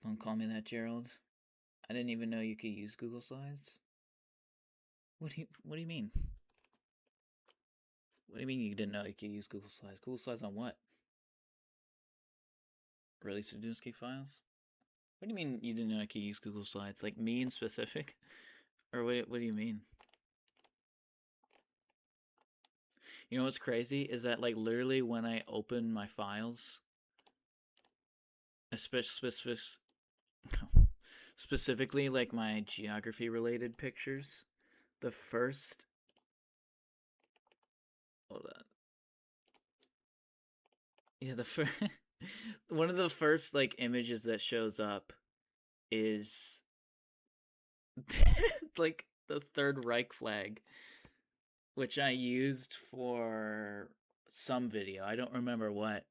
Don't call me that, Gerald. I didn't even know you could use Google Slides. What do you mean? What do you mean you didn't know you could use Google Slides? Google Slides on what? Release Sadunski files? What do you mean you didn't know I could use Google Slides? Like me in specific? Or what do you mean? You know what's crazy is that like literally when I open my files, especially Specifically, like my geography related pictures. The first. Hold on. Yeah, the first. One of the first like images that shows up is like the Third Reich flag, which I used for some video. I don't remember what.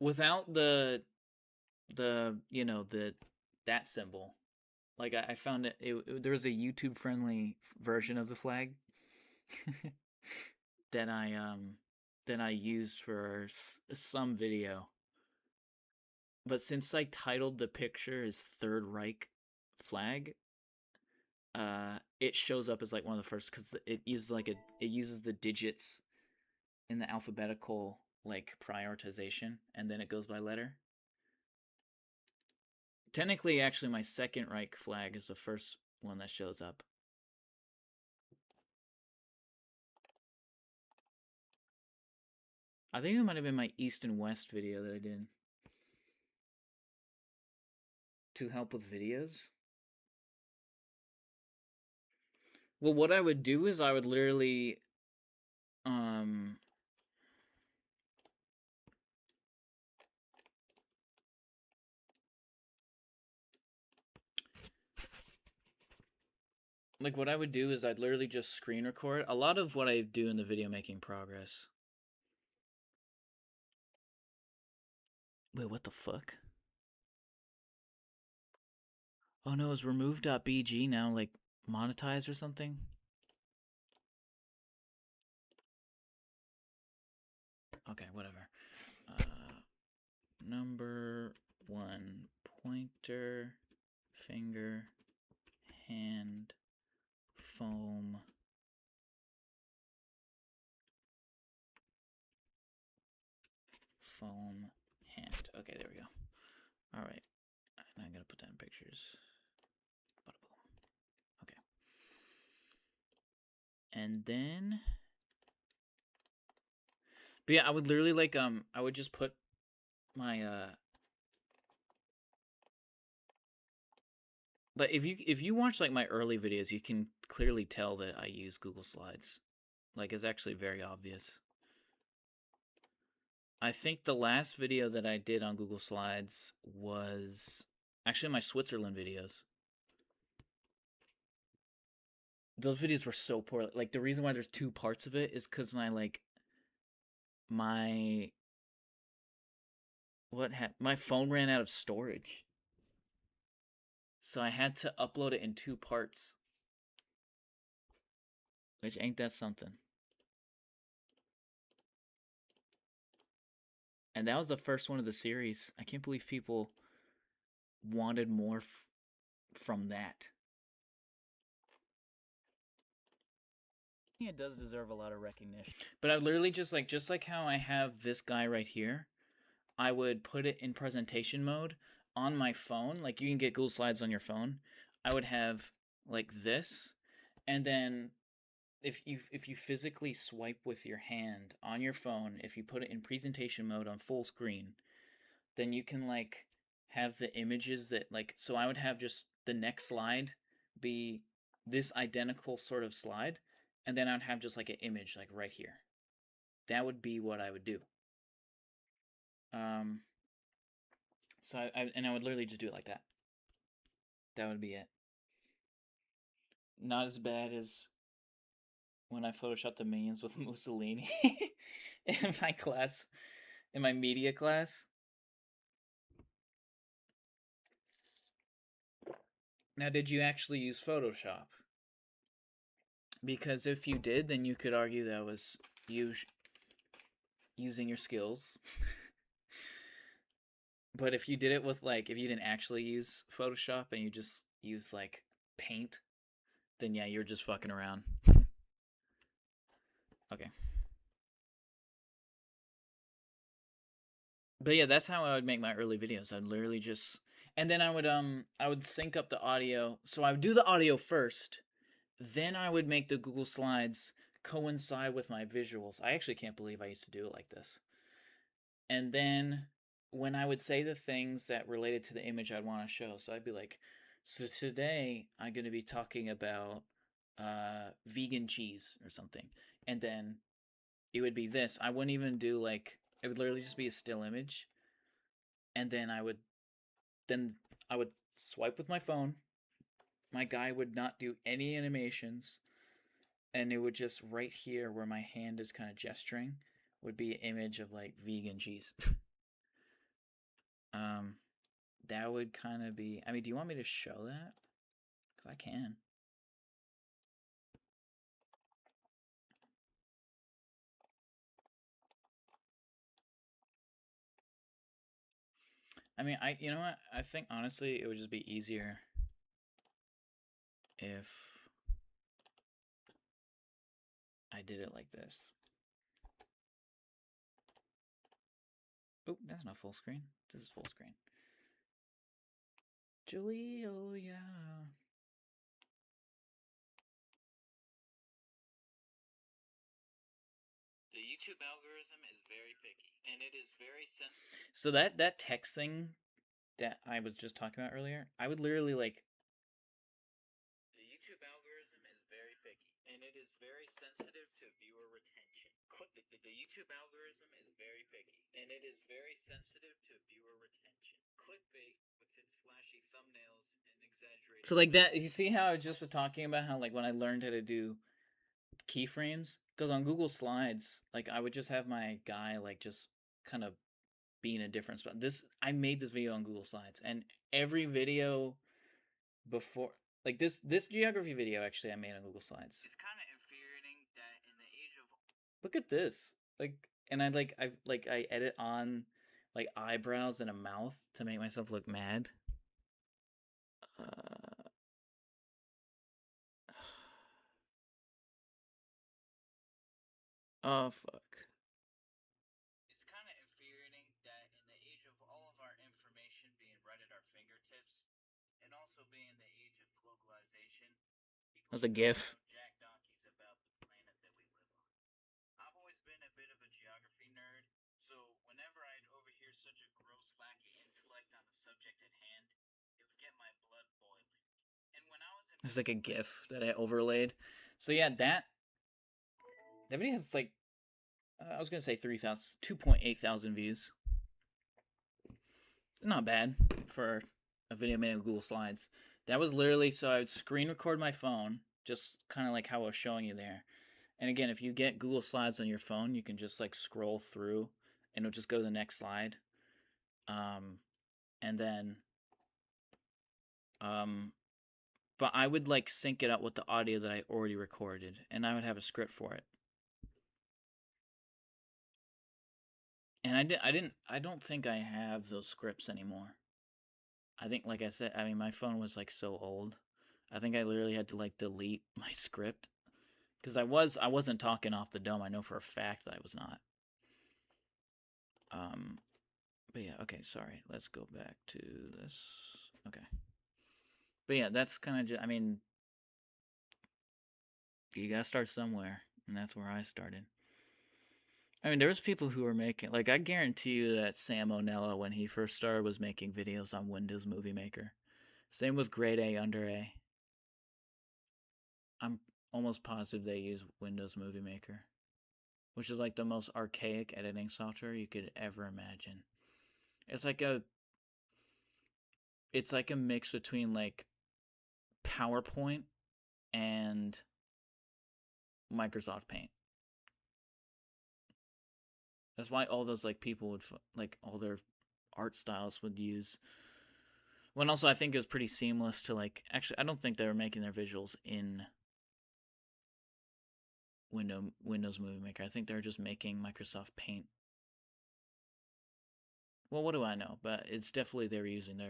Without the the that symbol, like I found there was a YouTube friendly version of the flag that I used for some video. But since I titled the picture as Third Reich flag, it shows up as like one of the first because it uses it uses the digits in the alphabetical like prioritization, and then it goes by letter. Technically, actually, my Second Reich flag is the first one that shows up. I think it might have been my East and West video that I did to help with videos. Well, what I would do is I would literally like what I would do is I'd literally just screen record a lot of what I do in the video making progress. Wait, what the fuck? Oh no, is remove.bg now like monetized or something? Okay, whatever. Number 1 pointer, finger, hand, foam, hand. Okay, there we go. All right, and I'm gonna put that in pictures. Okay, and then, but yeah, I would literally like I would just put my But if you watch like my early videos, you can clearly tell that I use Google Slides. Like it's actually very obvious. I think the last video that I did on Google Slides was actually my Switzerland videos. Those videos were so poor. Like the reason why there's two parts of it is because my my phone ran out of storage. So I had to upload it in two parts. Which ain't that something. And that was the first one of the series. I can't believe people wanted more from that. It does deserve a lot of recognition. But I literally just like how I have this guy right here, I would put it in presentation mode on my phone. Like you can get Google Slides on your phone. I would have like this, and then if you physically swipe with your hand on your phone, if you put it in presentation mode on full screen, then you can like have the images that like, so I would have just the next slide be this identical sort of slide, and then I'd have just like an image like right here. That would be what I would do. So I would literally just do it like that. That would be it. Not as bad as when I photoshopped the minions with Mussolini in my class, in my media class. Now, did you actually use Photoshop? Because if you did, then you could argue that was you using your skills. But if you did it with like, if you didn't actually use Photoshop and you just use like Paint, then yeah, you're just fucking around. Okay. But yeah, that's how I would make my early videos. I'd literally just, and then I would sync up the audio. So I would do the audio first, then I would make the Google Slides coincide with my visuals. I actually can't believe I used to do it like this. And then when I would say the things that related to the image I'd want to show. So I'd be like, so today I'm going to be talking about vegan cheese or something. And then it would be this. I wouldn't even do like, it would literally just be a still image. And then I would swipe with my phone. My guy would not do any animations. And it would just right here where my hand is kind of gesturing would be an image of like vegan cheese. um, that would kind of be. I mean, do you want me to show that? Because I can. I mean, you know what? I think honestly, it would just be easier if I did it like this. Oh, that's not full screen. This is full screen. Julio, yeah. The YouTube algorithm is very picky, and it is very sensitive. So that text thing that I was just talking about earlier, I would literally like. The YouTube algorithm is very picky, and it is very sensitive to viewer retention. The YouTube algorithm is very picky, and it is very sensitive to viewer retention. Clickbait with its flashy thumbnails and exaggerated. So like that, you see how I just was talking about how like when I learned how to do keyframes, because on Google Slides, like I would just have my guy like just kind of be in a different spot. I made this video on Google Slides, and every video before like this geography video actually I made on Google Slides. It's kind of infuriating that in the age of look at this like, and I edit on like eyebrows and a mouth to make myself look mad. Oh fuck. It's kind of infuriating that in the age of all of our information being right at our fingertips, and also being the age of globalization, that's a GIF. Jack donkeys about the planet that we live on. I've always been a bit of a geography nerd, so whenever I'd overhear such a gross, wacky intellect on the subject at hand, it would get my blood boiling. And when I was in it's like a GIF that I overlaid. So yeah, that video has like I was gonna say 3,000, 2.8 thousand views. Not bad for a video made on Google Slides. That was literally so I would screen record my phone, just kind of like how I was showing you there. And again, if you get Google Slides on your phone, you can just like scroll through, and it'll just go to the next slide. And then, but I would like sync it up with the audio that I already recorded, and I would have a script for it. And I don't think I have those scripts anymore. I think, like I said, I mean, my phone was like so old. I think I literally had to like delete my script because I wasn't talking off the dome. I know for a fact that I was not. But yeah, okay, sorry. Let's go back to this. Okay. But yeah, that's kind of just, I mean, you gotta start somewhere, and that's where I started. I mean, there was people who were making, like, I guarantee you that Sam O'Nella, when he first started, was making videos on Windows Movie Maker. Same with Grade A, Under A. I'm almost positive they use Windows Movie Maker, which is like the most archaic editing software you could ever imagine. It's like a mix between like PowerPoint and Microsoft Paint. That's why all those like people would like all their art styles would use. Well, also I think it was pretty seamless to like. Actually, I don't think they were making their visuals in Windows Movie Maker. I think they're just making Microsoft Paint. Well, what do I know? But it's definitely they're using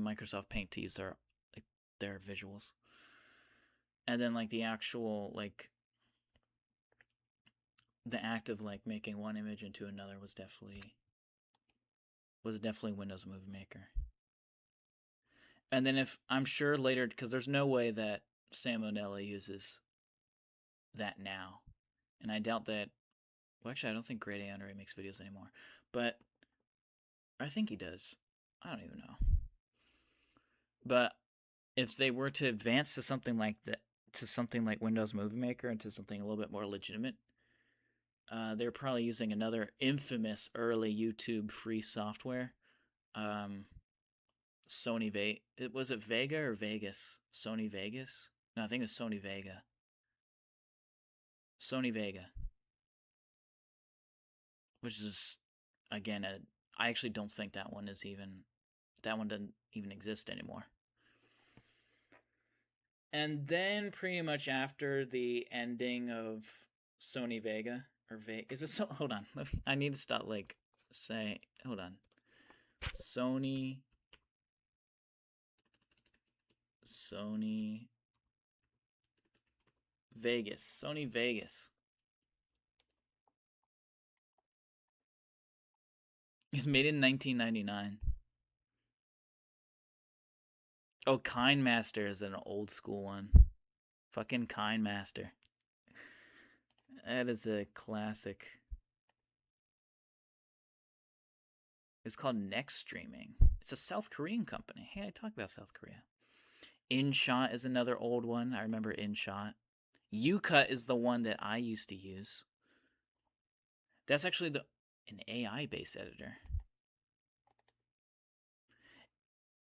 Microsoft Paint to use their visuals. And then like the actual like the act of like making one image into another was definitely Windows Movie Maker. And then if I'm sure later, because there's no way that Sam O'Nella uses that now, and I doubt that. Well, actually, I don't think Grade A Under A makes videos anymore. But I think he does. I don't even know. But if they were to advance to something like that, to something like Windows Movie Maker and to something a little bit more legitimate, they're probably using another infamous early YouTube free software. Sony was it Vega or Vegas? Sony Vegas? No, I think it was Sony Vega. Sony Vega. Which is, again, I actually don't think that one doesn't even exist anymore. And then pretty much after the ending of Sony Vega, or is it so? Hold on, I need to stop hold on. Sony Vegas. Sony Vegas. It's made in 1999. Oh, KineMaster is an old school one. Fucking KineMaster. That is a classic. It's called Next Streaming. It's a South Korean company. Hey, I talked about South Korea. InShot is another old one. I remember InShot. UCut is the one that I used to use. That's actually an AI-based editor.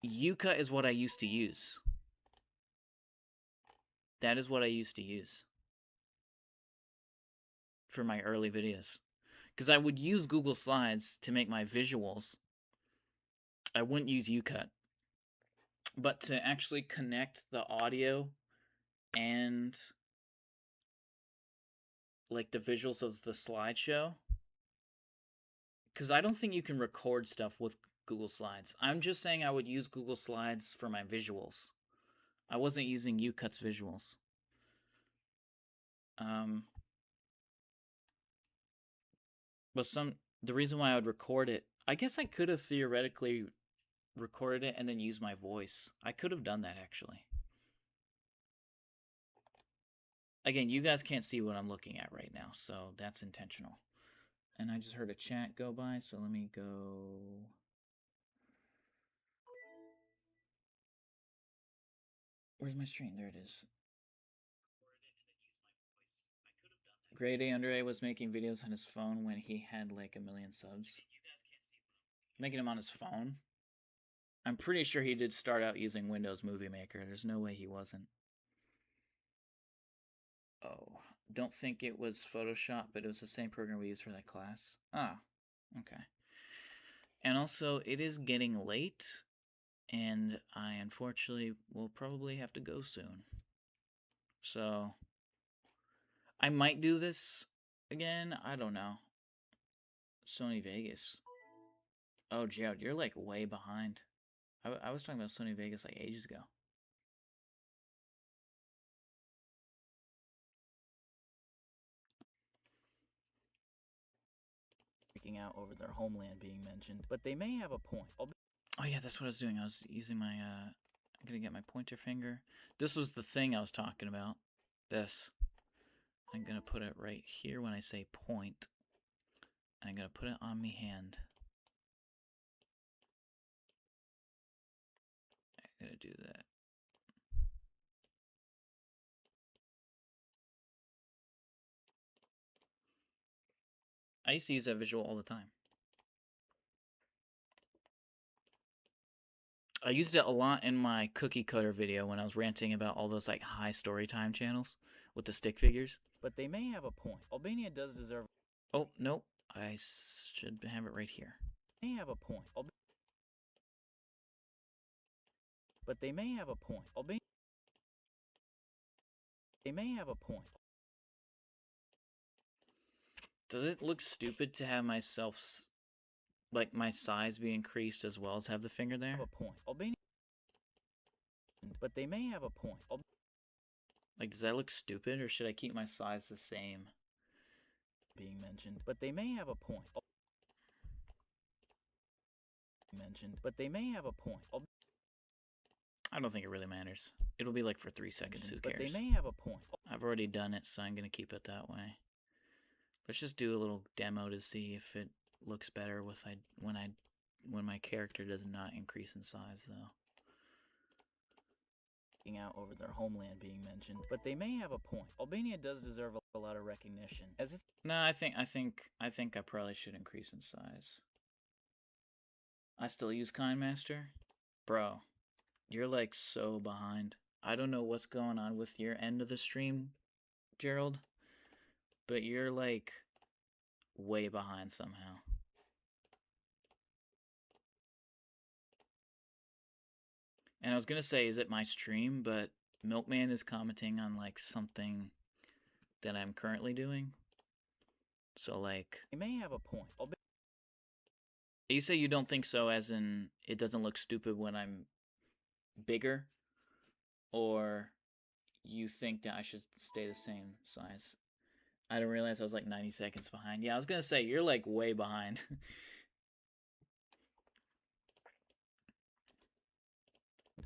UCut is what I used to use. That is what I used to use for my early videos. Because I would use Google Slides to make my visuals. I wouldn't use UCut. But to actually connect the audio and like the visuals of the slideshow, because I don't think you can record stuff with Google Slides. I'm just saying I would use Google Slides for my visuals. I wasn't using UCut's visuals. But the reason why I would record it, I guess I could have theoretically recorded it and then used my voice. I could have done that actually. Again, you guys can't see what I'm looking at right now, so that's intentional. And I just heard a chat go by, so let me go. Where's my stream? There it is. Grade A Under A was making videos on his phone when he had like 1 million subs. Making them on his phone? I'm pretty sure he did start out using Windows Movie Maker. There's no way he wasn't. Oh, don't think it was Photoshop, but it was the same program we used for that class. Ah, okay. And also, it is getting late, and I unfortunately will probably have to go soon. So, I might do this again. I don't know. Sony Vegas. Oh, Jared, you're like way behind. I was talking about Sony Vegas like ages ago. Freaking out over their homeland being mentioned, but they may have a point. Oh yeah, that's what I was doing. I was using my I'm gonna get my pointer finger. This was the thing I was talking about. This. I'm gonna put it right here when I say point. And I'm gonna put it on me hand. I'm gonna do that. I used to use that visual all the time. I used it a lot in my cookie cutter video when I was ranting about all those like high story time channels with the stick figures. But they may have a point. Albania does deserve. Oh, nope. I should have it right here. May have a point. But they may have a point. Albania. They may have a point. Does it look stupid to have myself, like my size be increased as well as have the finger there? Have a point. Albania. But they may have a point. Like, does that look stupid, or should I keep my size the same? Being mentioned, but they may have a point. Mentioned, but they may have a point. I don't think it really matters. It'll be like for 3 seconds. Who cares? But they may have a point. I've already done it, so I'm gonna keep it that way. Let's just do a little demo to see if it looks better when I my character does not increase in size though. Out over their homeland being mentioned, but they may have a point. Albania does deserve a lot of recognition, as it's No, I think I probably should increase in size. I still use KindMaster? Bro, you're like so behind. I don't know what's going on with your end of the stream, Gerald, but you're like way behind somehow. And I was gonna say, is it my stream? But Milkman is commenting on like something that I'm currently doing. So like, they may have a point. you say you don't think so, as in it doesn't look stupid when I'm bigger, or you think that I should stay the same size? I didn't realize I was like 90 seconds behind. Yeah, I was gonna say you're like way behind.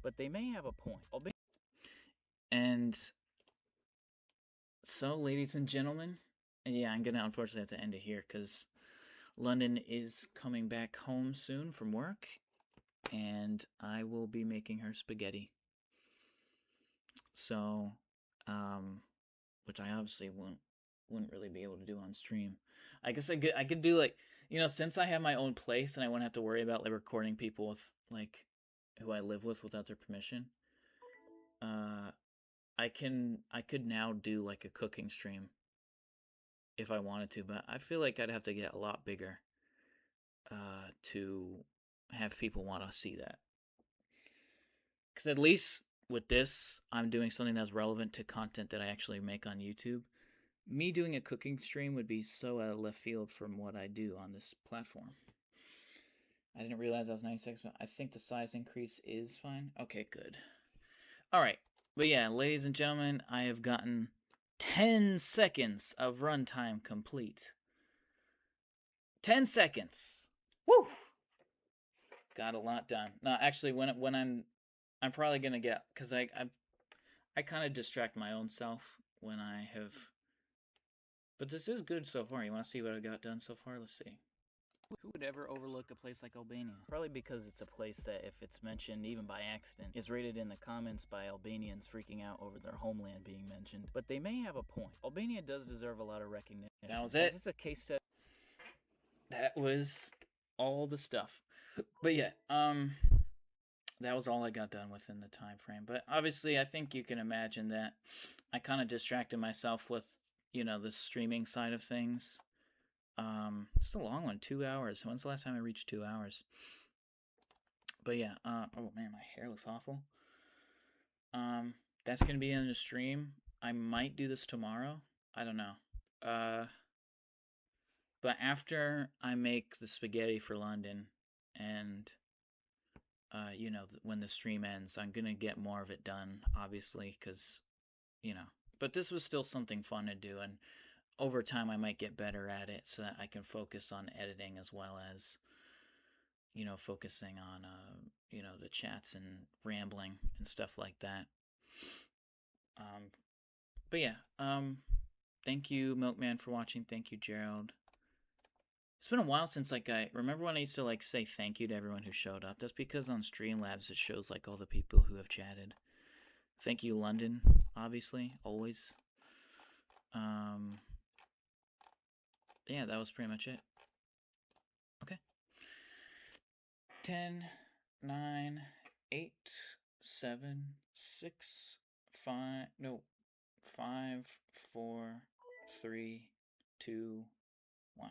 But they may have a point. And so, ladies and gentlemen, yeah, I'm gonna unfortunately have to end it here because London is coming back home soon from work, and I will be making her spaghetti. So, which I obviously wouldn't really be able to do on stream. I guess I could do like, since I have my own place and I wouldn't have to worry about like recording people with like who I live with without their permission. I could now do like a cooking stream if I wanted to, but I feel like I'd have to get a lot bigger to have people want to see that. Because at least with this, I'm doing something that's relevant to content that I actually make on YouTube. Me doing a cooking stream would be so out of left field from what I do on this platform. I didn't realize I was 96, but I think the size increase is fine. Okay, good. All right. But yeah, ladies and gentlemen, I have gotten 10 seconds of runtime complete. 10 seconds. Woo! Got a lot done. No, actually, when I'm probably gonna get, because I kind of distract my own self when I have. But this is good so far. You want to see what I got done so far? Let's see. Who would ever overlook a place like Albania? Probably because it's a place that, if it's mentioned even by accident, is rated in the comments by Albanians freaking out over their homeland being mentioned. But they may have a point. Albania does deserve a lot of recognition. That was it. This is a case study. That was all the stuff. But yeah, that was all I got done within the time frame. But obviously, I think you can imagine that I kind of distracted myself with, the streaming side of things. It's a long one, 2 hours. When's the last time I reached 2 hours? But yeah, oh man, my hair looks awful. That's gonna be in the stream. I might do this tomorrow. I don't know. But after I make the spaghetti for London, and when the stream ends, I'm gonna get more of it done, obviously, because But this was still something fun to do, and over time I might get better at it so that I can focus on editing as well as focusing on the chats and rambling and stuff like that. But yeah, thank you Milkman for watching. Thank you Gerald. It's been a while since I remember when I used to say thank you to everyone who showed up. That's because on Streamlabs it shows all the people who have chatted. Thank you London, obviously, always. Yeah, that was pretty much it. Okay. 10, 9, 8, 7, 6, 5, 4, 3, 2, 1.